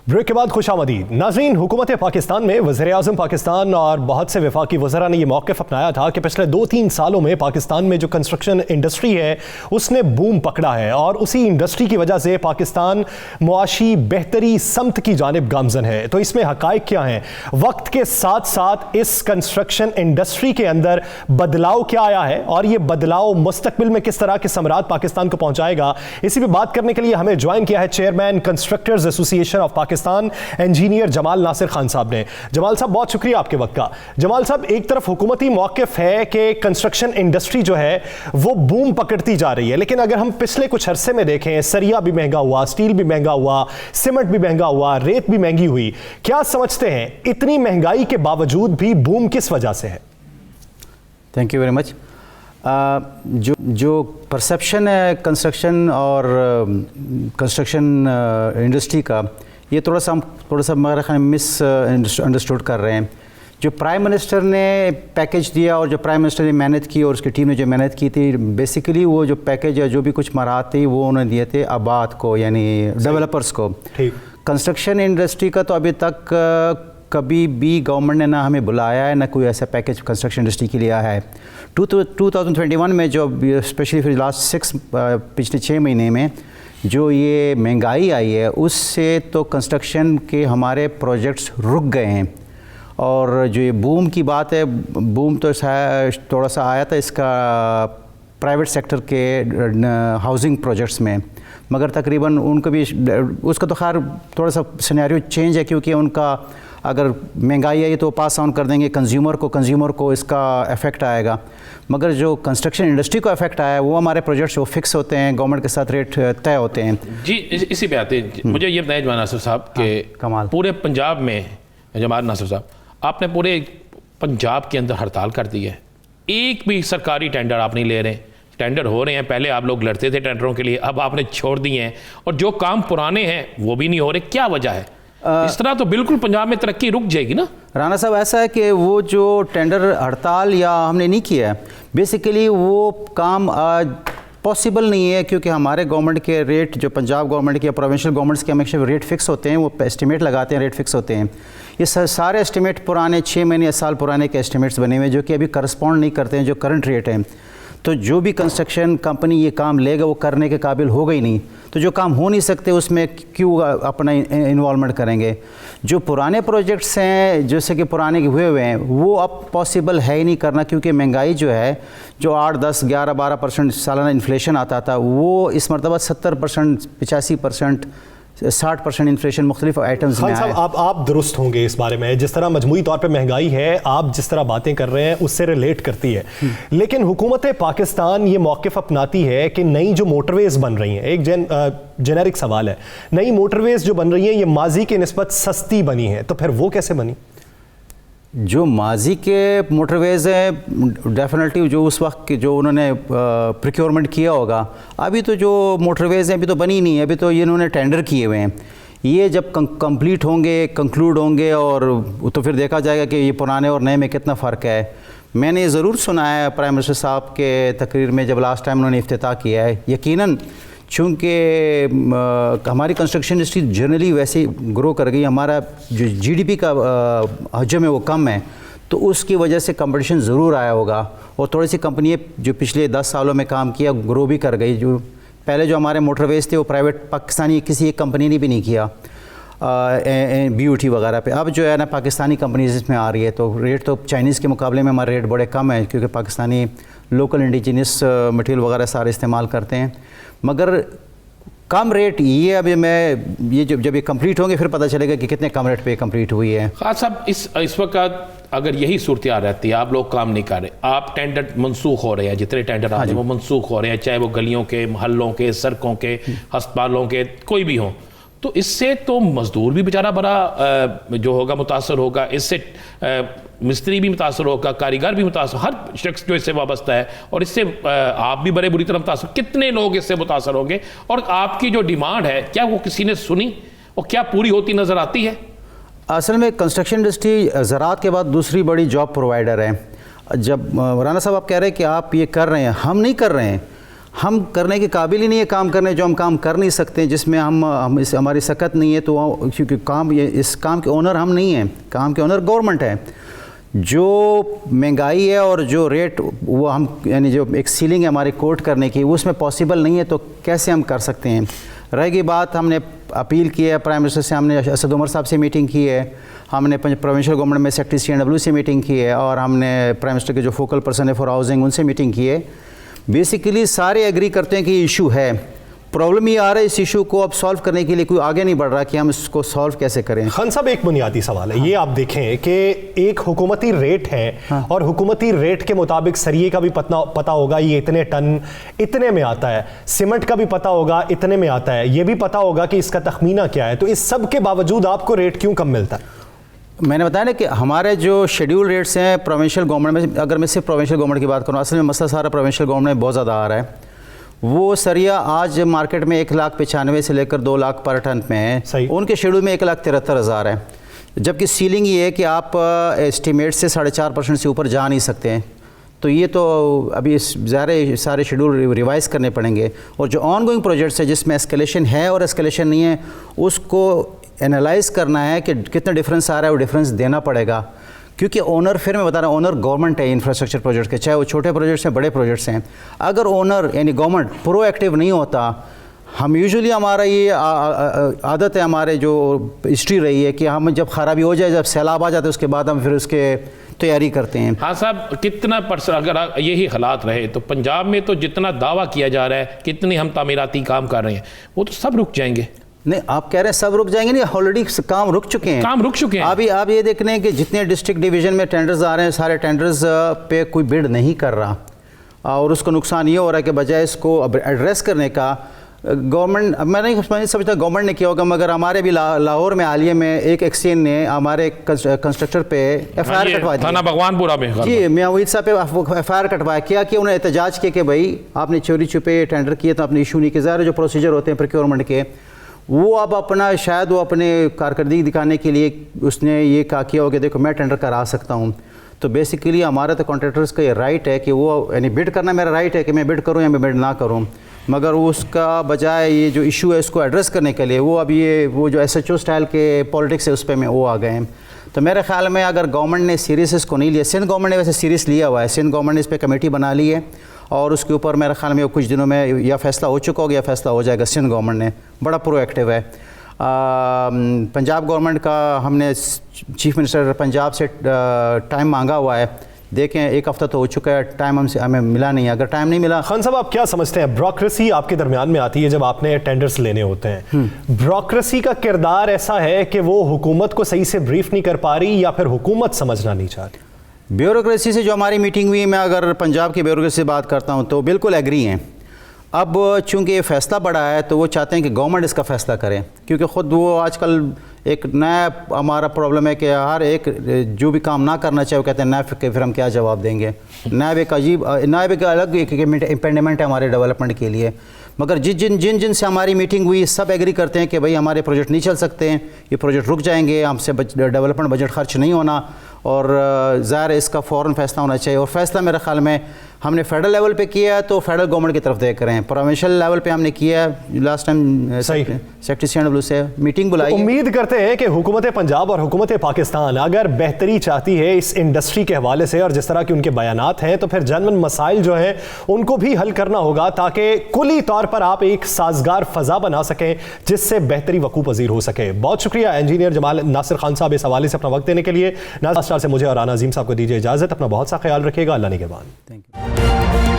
ब्रेक के बाद खुशामदीद। नाज़रीन, हुकूमत पाकिस्तान में वज़ीर-ए-आज़म पाकिस्तान और बहुत से वफाकी वज़रा ने यह मौक़िफ़ अपनाया था कि पिछले 2-3 सालों में पाकिस्तान में जो कंस्ट्रक्शन इंडस्ट्री है उसने बूम पकड़ा है और उसी इंडस्ट्री की वजह से पाकिस्तान मुआशी बेहतरी समत की जानिब गामज़न है। तो इसमें हक़ाइक़ क्या हैं? वक्त के साथ साथ इस कंस्ट्रक्शन इंडस्ट्री के अंदर बदलाव क्या आया है और ये बदलाव मुस्तक़बिल में किस तरह के समरात पाकिस्तान को पहुँचाएगा? इसी पर बात करने के लिए हमें ज्वाइन किया है chairman constructors association of Pakistan Pakistan engineer Jamal Nasir Khan sahab ने। जमाल साहब बहुत शुक्रिया आपके वक्त का। जमाल साहब, एक तरफ हुकूमती मौक़िफ़ है कि कंस्ट्रक्शन इंडस्ट्री जो है वो बूम पकड़ती जा रही है, लेकिन अगर हम पिछले कुछ अरसे में देखें, सरिया भी महंगा हुआ, स्टील भी महंगा हुआ, सीमेंट भी महंगा हुआ, रेत भी महंगी हुई। क्या समझते हैं इतनी महंगाई के बावजूद भी बूम किस वजह से है? Thank you very much. जो परसेप्शन है कंस्ट्रक्शन और कंस्ट्रक्शन इंडस्ट्री का, ये थोड़ा सा हमारे ख्याल में मिस अंडरस्टूड कर रहे हैं। जो प्राइम मिनिस्टर ने पैकेज दिया और जो प्राइम मिनिस्टर ने मेहनत की और उसकी टीम ने जो मेहनत की थी, बेसिकली वो जो पैकेज या जो भी कुछ मराहत थी वो उन्होंने दिए थे आबाद को, यानी डेवलपर्स को। ठीक। कंस्ट्रक्शन इंडस्ट्री का तो अभी तक कभी भी गवर्नमेंट ने ना हमें बुलाया है, ना कोई ऐसा पैकेज कंस्ट्रक्शन इंडस्ट्री के लिए आया है। 2021 में जो स्पेशली फिर लास्ट पिछले 6 महीने में जो ये महंगाई आई है, उससे तो कंस्ट्रक्शन के हमारे प्रोजेक्ट्स रुक गए हैं। और जो ये बूम की बात है, बूम तो थोड़ा सा आया था इसका प्राइवेट सेक्टर के हाउसिंग प्रोजेक्ट्स में, मगर तकरीबन उनको भी उसका तो खैर थोड़ा सा सिनेरियो चेंज है, क्योंकि उनका अगर महंगाई आई तो पास ऑन कर देंगे कंज्यूमर को इसका इफ़ेक्ट आएगा। मगर जो कंस्ट्रक्शन इंडस्ट्री को इफ़ेक्ट आया है वो हमारे प्रोजेक्ट्स वो फिक्स होते हैं, गवर्नमेंट के साथ रेट तय होते हैं। जी, इसी पे आते हैं। मुझे ये बताएं जमाल नासिर साहब के पूरे पंजाब में, जमाल नासिर साहब आपने पूरे पंजाब के अंदर हड़ताल कर दी है, एक भी सरकारी टेंडर आप नहीं ले रहे। टेंडर हो रहे हैं, पहले आप लोग लड़ते थे टेंडरों के लिए, अब आपने छोड़ दिए हैं, और जो काम पुराने हैं वो भी नहीं हो रहे। क्या वजह है? इस तरह तो बिल्कुल पंजाब में तरक्की रुक जाएगी ना। राना साहब, ऐसा है कि वो जो टेंडर हड़ताल या हमने नहीं किया है, बेसिकली वो काम पॉसिबल नहीं है, क्योंकि हमारे गवर्नमेंट के रेट, जो पंजाब गवर्नमेंट के या प्रोविंशियल गवर्नमेंट्स के हमेशा रेट फिक्स होते हैं, वो एस्टिमेट लगाते हैं, रेट फिक्स होते हैं। ये सारे एस्टिमेट पुराने 6 महीने या साल पुराने के एस्टिमेट्स बने हुए हैं, जो कि अभी करस्पॉन्ड नहीं करते हैं जो करंट रेट हैं। तो जो भी कंस्ट्रक्शन कंपनी ये काम लेगा वो करने के काबिल होगा ही नहीं, तो जो काम हो नहीं सकते उसमें क्यों अपना इन्वॉल्वमेंट करेंगे। जो पुराने प्रोजेक्ट्स हैं, जैसे कि पुराने हुए हैं, वो अब पॉसिबल है ही नहीं करना, क्योंकि महंगाई जो है, जो 8, 10, 11, 12% सालाना इन्फ्लेशन आता था, वो इस मरतबा 70%, 85%, 60% इन्फ्लेशन मुख्तलिफ आइटम्स में है। आप दुरुस्त होंगे इस बारे में, जिस तरह मजमूई तौर पे महंगाई है, आप जिस तरह बातें कर रहे हैं उससे रिलेट करती है। लेकिन हुकूमत पाकिस्तान ये मौक़िफ़ अपनाती है कि नई जो मोटरवेज़ बन रही हैं, एक जेनेरिक सवाल है, नई मोटरवेज़ जो बन रही हैं ये माजी के निस्बत सस्ती बनी है, तो फिर वो कैसे बनी? जो माजी के मोटरवेज़ हैं, डेफिनेटली जो उस वक्त के जो उन्होंने प्रोक्योरमेंट किया होगा, अभी तो जो मोटरवेज़ हैं अभी तो बनी नहीं है, अभी तो ये इन्होंने टेंडर किए हुए हैं। ये जब कंप्लीट होंगे, कंक्लूड होंगे, और तो फिर देखा जाएगा कि ये पुराने और नए में कितना फ़र्क है। मैंने ज़रूर सुना है प्राइम मिनिस्टर साहब के तकरीर में, जब लास्ट टाइम उन्होंने इफ्तिताह किया है, यकीनन चूँकि हमारी कंस्ट्रक्शन इंडस्ट्री जनरली वैसे ग्रो कर गई, हमारा जो जीडीपी का हजम है वो कम है, तो उसकी वजह से कंपटीशन ज़रूर आया होगा। और थोड़ी सी कंपनियाँ जो पिछले 10 सालों में काम किया ग्रो भी कर गई। जो पहले जो हमारे मोटरवेज़ थे वो प्राइवेट पाकिस्तानी किसी एक कंपनी ने भी नहीं किया, BOT वगैरह पे। अब जो है ना पाकिस्तानी कंपनीज इसमें आ रही है, तो रेट तो चाइनीज़ के मुकाबले में हमारे रेट बड़े कम है, क्योंकि पाकिस्तानी लोकल इंडिजिनस मटेरियल वगैरह सारे इस्तेमाल करते हैं। मगर कम रेट ये अभी ये जब ये कंप्लीट होंगे फिर पता चलेगा कि कितने कम रेट पे कंप्लीट हुई है। खास साहब, इस वक्त अगर यही सूरत रहती है, आप लोग काम नहीं कर रहे, आप टेंडर मनसूख हो रहे हैं, जितने टेंडर आ रहे हैं वो मनसूख हो रहे हैं, चाहे वो गलियों के, मोहल्लों के, सड़कों के, अस्पतालों के, कोई भी हो, तो इससे तो मजदूर भी बेचारा बड़ा जो होगा मुतासर होगा, इससे मिस्त्री भी मुतासर होगा, कारीगर भी मुतासर, हर शख्स जो इससे वाबस्ता है, और इससे आप भी बड़े बुरी तरह मुतासर। कितने लोग इससे मुतासर होंगे? और आपकी जो डिमांड है, क्या वो किसी ने सुनी और क्या पूरी होती नज़र आती है? असल में कंस्ट्रक्शन इंडस्ट्री ज़राअत के बाद दूसरी बड़ी जॉब प्रोवाइडर है। जब राना साहब आप कह रहे हैं कि आप ये कर रहे हैं, हम नहीं कर रहे हैं, हम करने के काबिल ही नहीं है काम करने, जो हम काम कर नहीं सकते, जिसमें हमारी सकत नहीं है, तो क्योंकि इस काम के ओनर हम नहीं हैं, काम के ओनर गवर्नमेंट है। जो महंगाई है और जो रेट वो हम यानी जो एक सीलिंग है हमारी कोट करने की, वो उसमें पॉसिबल नहीं है, तो कैसे हम कर सकते हैं। रहेगी बात, हमने अपील की है प्राइम मिनिस्टर से, हमने असद उमर साहब से मीटिंग की है, हमने प्रोविंशियल गवर्नमेंट में सेक्रेटरी CNW से मीटिंग की है, और हमने प्राइम मिनिस्टर के जो फोकल पर्सन है फॉर हाउसिंग उनसे मीटिंग की है। बेसिकली सारे एग्री करते हैं कि इशू है, प्रॉब्लम ये आ रहा है इस इशू को अब सॉल्व करने के लिए कोई आगे नहीं बढ़ रहा कि हम इसको सॉल्व कैसे करें। खान साहब, एक बुनियादी सवाल है, ये आप देखें कि एक हुकूमती रेट है और हुकूमती रेट के मुताबिक सरिये का भी पता होगा ये इतने टन इतने में आता है, सीमेंट का भी पता होगा इतने में आता है, ये भी पता होगा कि इसका तखमीना क्या है, तो इस सब के बावजूद आपको रेट क्यों कम मिलता है? मैंने बताया ना कि हमारे जो शेड्यूल रेट्स हैं प्रोविंशियल गवर्नमेंट में, अगर मैं सिर्फ प्रोविंशियल गवर्नमेंट की बात करूँ, असल में मसला सारा प्रोविंशियल गवर्नमेंट में बहुत ज़्यादा आ रहा है। वो सरिया आज मार्केट में 1,95,000 से लेकर 2 लाख पर टन में है, उनके शेड्यूल में 1,73,000 है, जबकि सीलिंग ये है कि आप एस्टीमेट से 4.5% से ऊपर जा नहीं सकते हैं। तो ये तो अभी सारे शेड्यूल रिवाइज़ करने पड़ेंगे, और जो ऑन गोइंग प्रोजेक्ट्स है जिसमें एस्केलेशन है और एस्केलेशन नहीं है उसको एनालाइज़ करना है कि कितना डिफरेंस आ रहा है, वो डिफरेंस देना पड़ेगा, क्योंकि ओनर, फिर मैं बता रहा हूँ, ओनर गवर्नमेंट है इंफ्रास्ट्रक्चर प्रोजेक्ट के, चाहे वो छोटे प्रोजेक्ट्स हैं बड़े प्रोजेक्ट्स हैं। अगर ओनर यानी गवर्नमेंट प्रोएक्टिव नहीं होता, हम यूजुअली हमारा ये आदत है, हमारे जो हिस्ट्री रही है कि हम जब खराबी हो जाए, जब सैलाब आ जाते हैं, उसके बाद हम फिर उसके तैयारी करते हैं। हाँ साहब, कितना % अगर यही हालात रहे तो पंजाब में तो जितना दावा किया जा रहा है कितनी हम तामीराती काम कर रहे हैं वो तो सब रुक जाएंगे। नहीं, आप कह रहे हैं सब रुक जाएंगे, नहीं, ऑलरेडी काम रुक चुके हैं, काम रुक चुके हैं। अभी आप ये देख रहे हैं कि जितने डिस्ट्रिक्ट डिवीज़न में टेंडर्स आ रहे हैं, सारे टेंडर्स पे कोई बिड नहीं कर रहा, और उसको नुकसान ये हो रहा है कि बजाय इसको एड्रेस करने का गवर्नमेंट, मैं नहीं समझता गवर्नमेंट ने किया होगा, मगर हमारे भी लाहौर में हालिया में एक एक्सचेंज ने हमारे कंस्ट्रक्टर पे FIR कटवा दी, थाना भगवानपुरा में जी, मियां वहीद साहब पे FIR कटवाया। क्या कि उन्होंने एहतजाज किया कि भाई आपने चोरी छुपे टेंडर किए तो आपने इशू नहीं किया। ज़ाहिर जो प्रोसीजर होते हैं प्रोक्योरमेंट के, वो अब अपना शायद वो अपने कारकर्दगी दिखाने के लिए उसने ये कहा किया हो कि देखो मैं टेंडर करा सकता हूँ। तो बेसिकली हमारा तो कॉन्ट्रैक्टर्स का ये राइट है कि वो, यानी बिड करना मेरा राइट है कि मैं बिड करूँ या मैं बिड ना करूँ, मगर उसका बजाय ये जो इशू है इसको एड्रेस करने के लिए वो अब ये वो जो SHO स्टाइल के पॉलिटिक्स है उस पर में वो आ गए हैं। तो मेरे ख्याल में अगर गवर्नमेंट ने सीरियस इसको नहीं लिया, सिंध गवर्नमेंट ने वैसे सीरियस लिया हुआ है, सिंध गवर्नमेंट ने इस पर कमेटी बना ली है और उसके ऊपर मेरे ख्याल में कुछ दिनों में या फैसला हो चुका होगा या फैसला हो जाएगा। सिंध गवर्नमेंट ने बड़ा प्रोएक्टिव है। पंजाब गवर्नमेंट का हमने चीफ मिनिस्टर पंजाब से टाइम मांगा हुआ है, देखें 1 हफ्ता तो हो चुका है, टाइम हमें मिला नहीं। अगर टाइम नहीं मिला, खान साहब आप क्या समझते हैं ब्यूरोक्रेसी आपके दरमियान में आती है जब आपने टेंडर्स लेने होते हैं, ब्यूरोक्रेसी का किरदार ऐसा है कि वो हुकूमत को सही से ब्रीफ नहीं कर पा रही या फिर हुकूमत समझना नहीं चाह रही? ब्यूरोक्रेसी से जो हमारी मीटिंग हुई, मैं अगर पंजाब की ब्यूरोक्रेसी से बात करता हूँ तो बिल्कुल एग्री हैं। अब चूंकि ये फैसला बड़ा है तो वो चाहते हैं कि गवर्नमेंट इसका फैसला करे, क्योंकि ख़ुद वो आजकल एक नया हमारा प्रॉब्लम है कि हर एक जो भी काम ना करना चाहिए वो कहते हैं नैब के, फिर हम क्या जवाब देंगे। नैब एक अजीब, नैब एक अलग एक इम्पेंडेमेंट है हमारे डेवलपमेंट के लिए, मगर जिन से हमारी मीटिंग हुई सब एग्री करते हैं कि भाई हमारे प्रोजेक्ट नहीं चल सकते हैं, ये प्रोजेक्ट रुक जाएंगे, हमसे डेवलपमेंट बजट खर्च नहीं होना, और ज़ाहिर इसका फ़ौरन फैसला होना चाहिए। और फैसला मेरे ख्याल में हमने फेडरल लेवल पे किया है तो फेडरल गवर्नमेंट की तरफ देख रहे हैं, प्रोविंशियल लेवल पे हमने किया है। लास्ट टाइम सेक्रेटरी CNW से मीटिंग बुलाई। उम्मीद करते हैं कि हुकूमत पंजाब और हुकूमत पाकिस्तान अगर बेहतरी चाहती है इस इंडस्ट्री के हवाले से और जिस तरह के उनके बयानात हैं, तो फिर जनवन मसाइल जो हैं उनको भी हल करना होगा ताकि कुली तौर पर आप एक साजगार फ़ज़ा बना सकें जिससे बेहतरी वकू पजीर हो सके। बहुत शुक्रिया इंजीनियर जमाल नासिर खान साहब इस हवाले से अपना वक्त देने के लिए। नासिर से मुझे और राना अजीम साहब को दीजिए इजाज़त। अपना बहुत सा ख्याल रखिएगा। अल्लाह निगहबान। Thank you.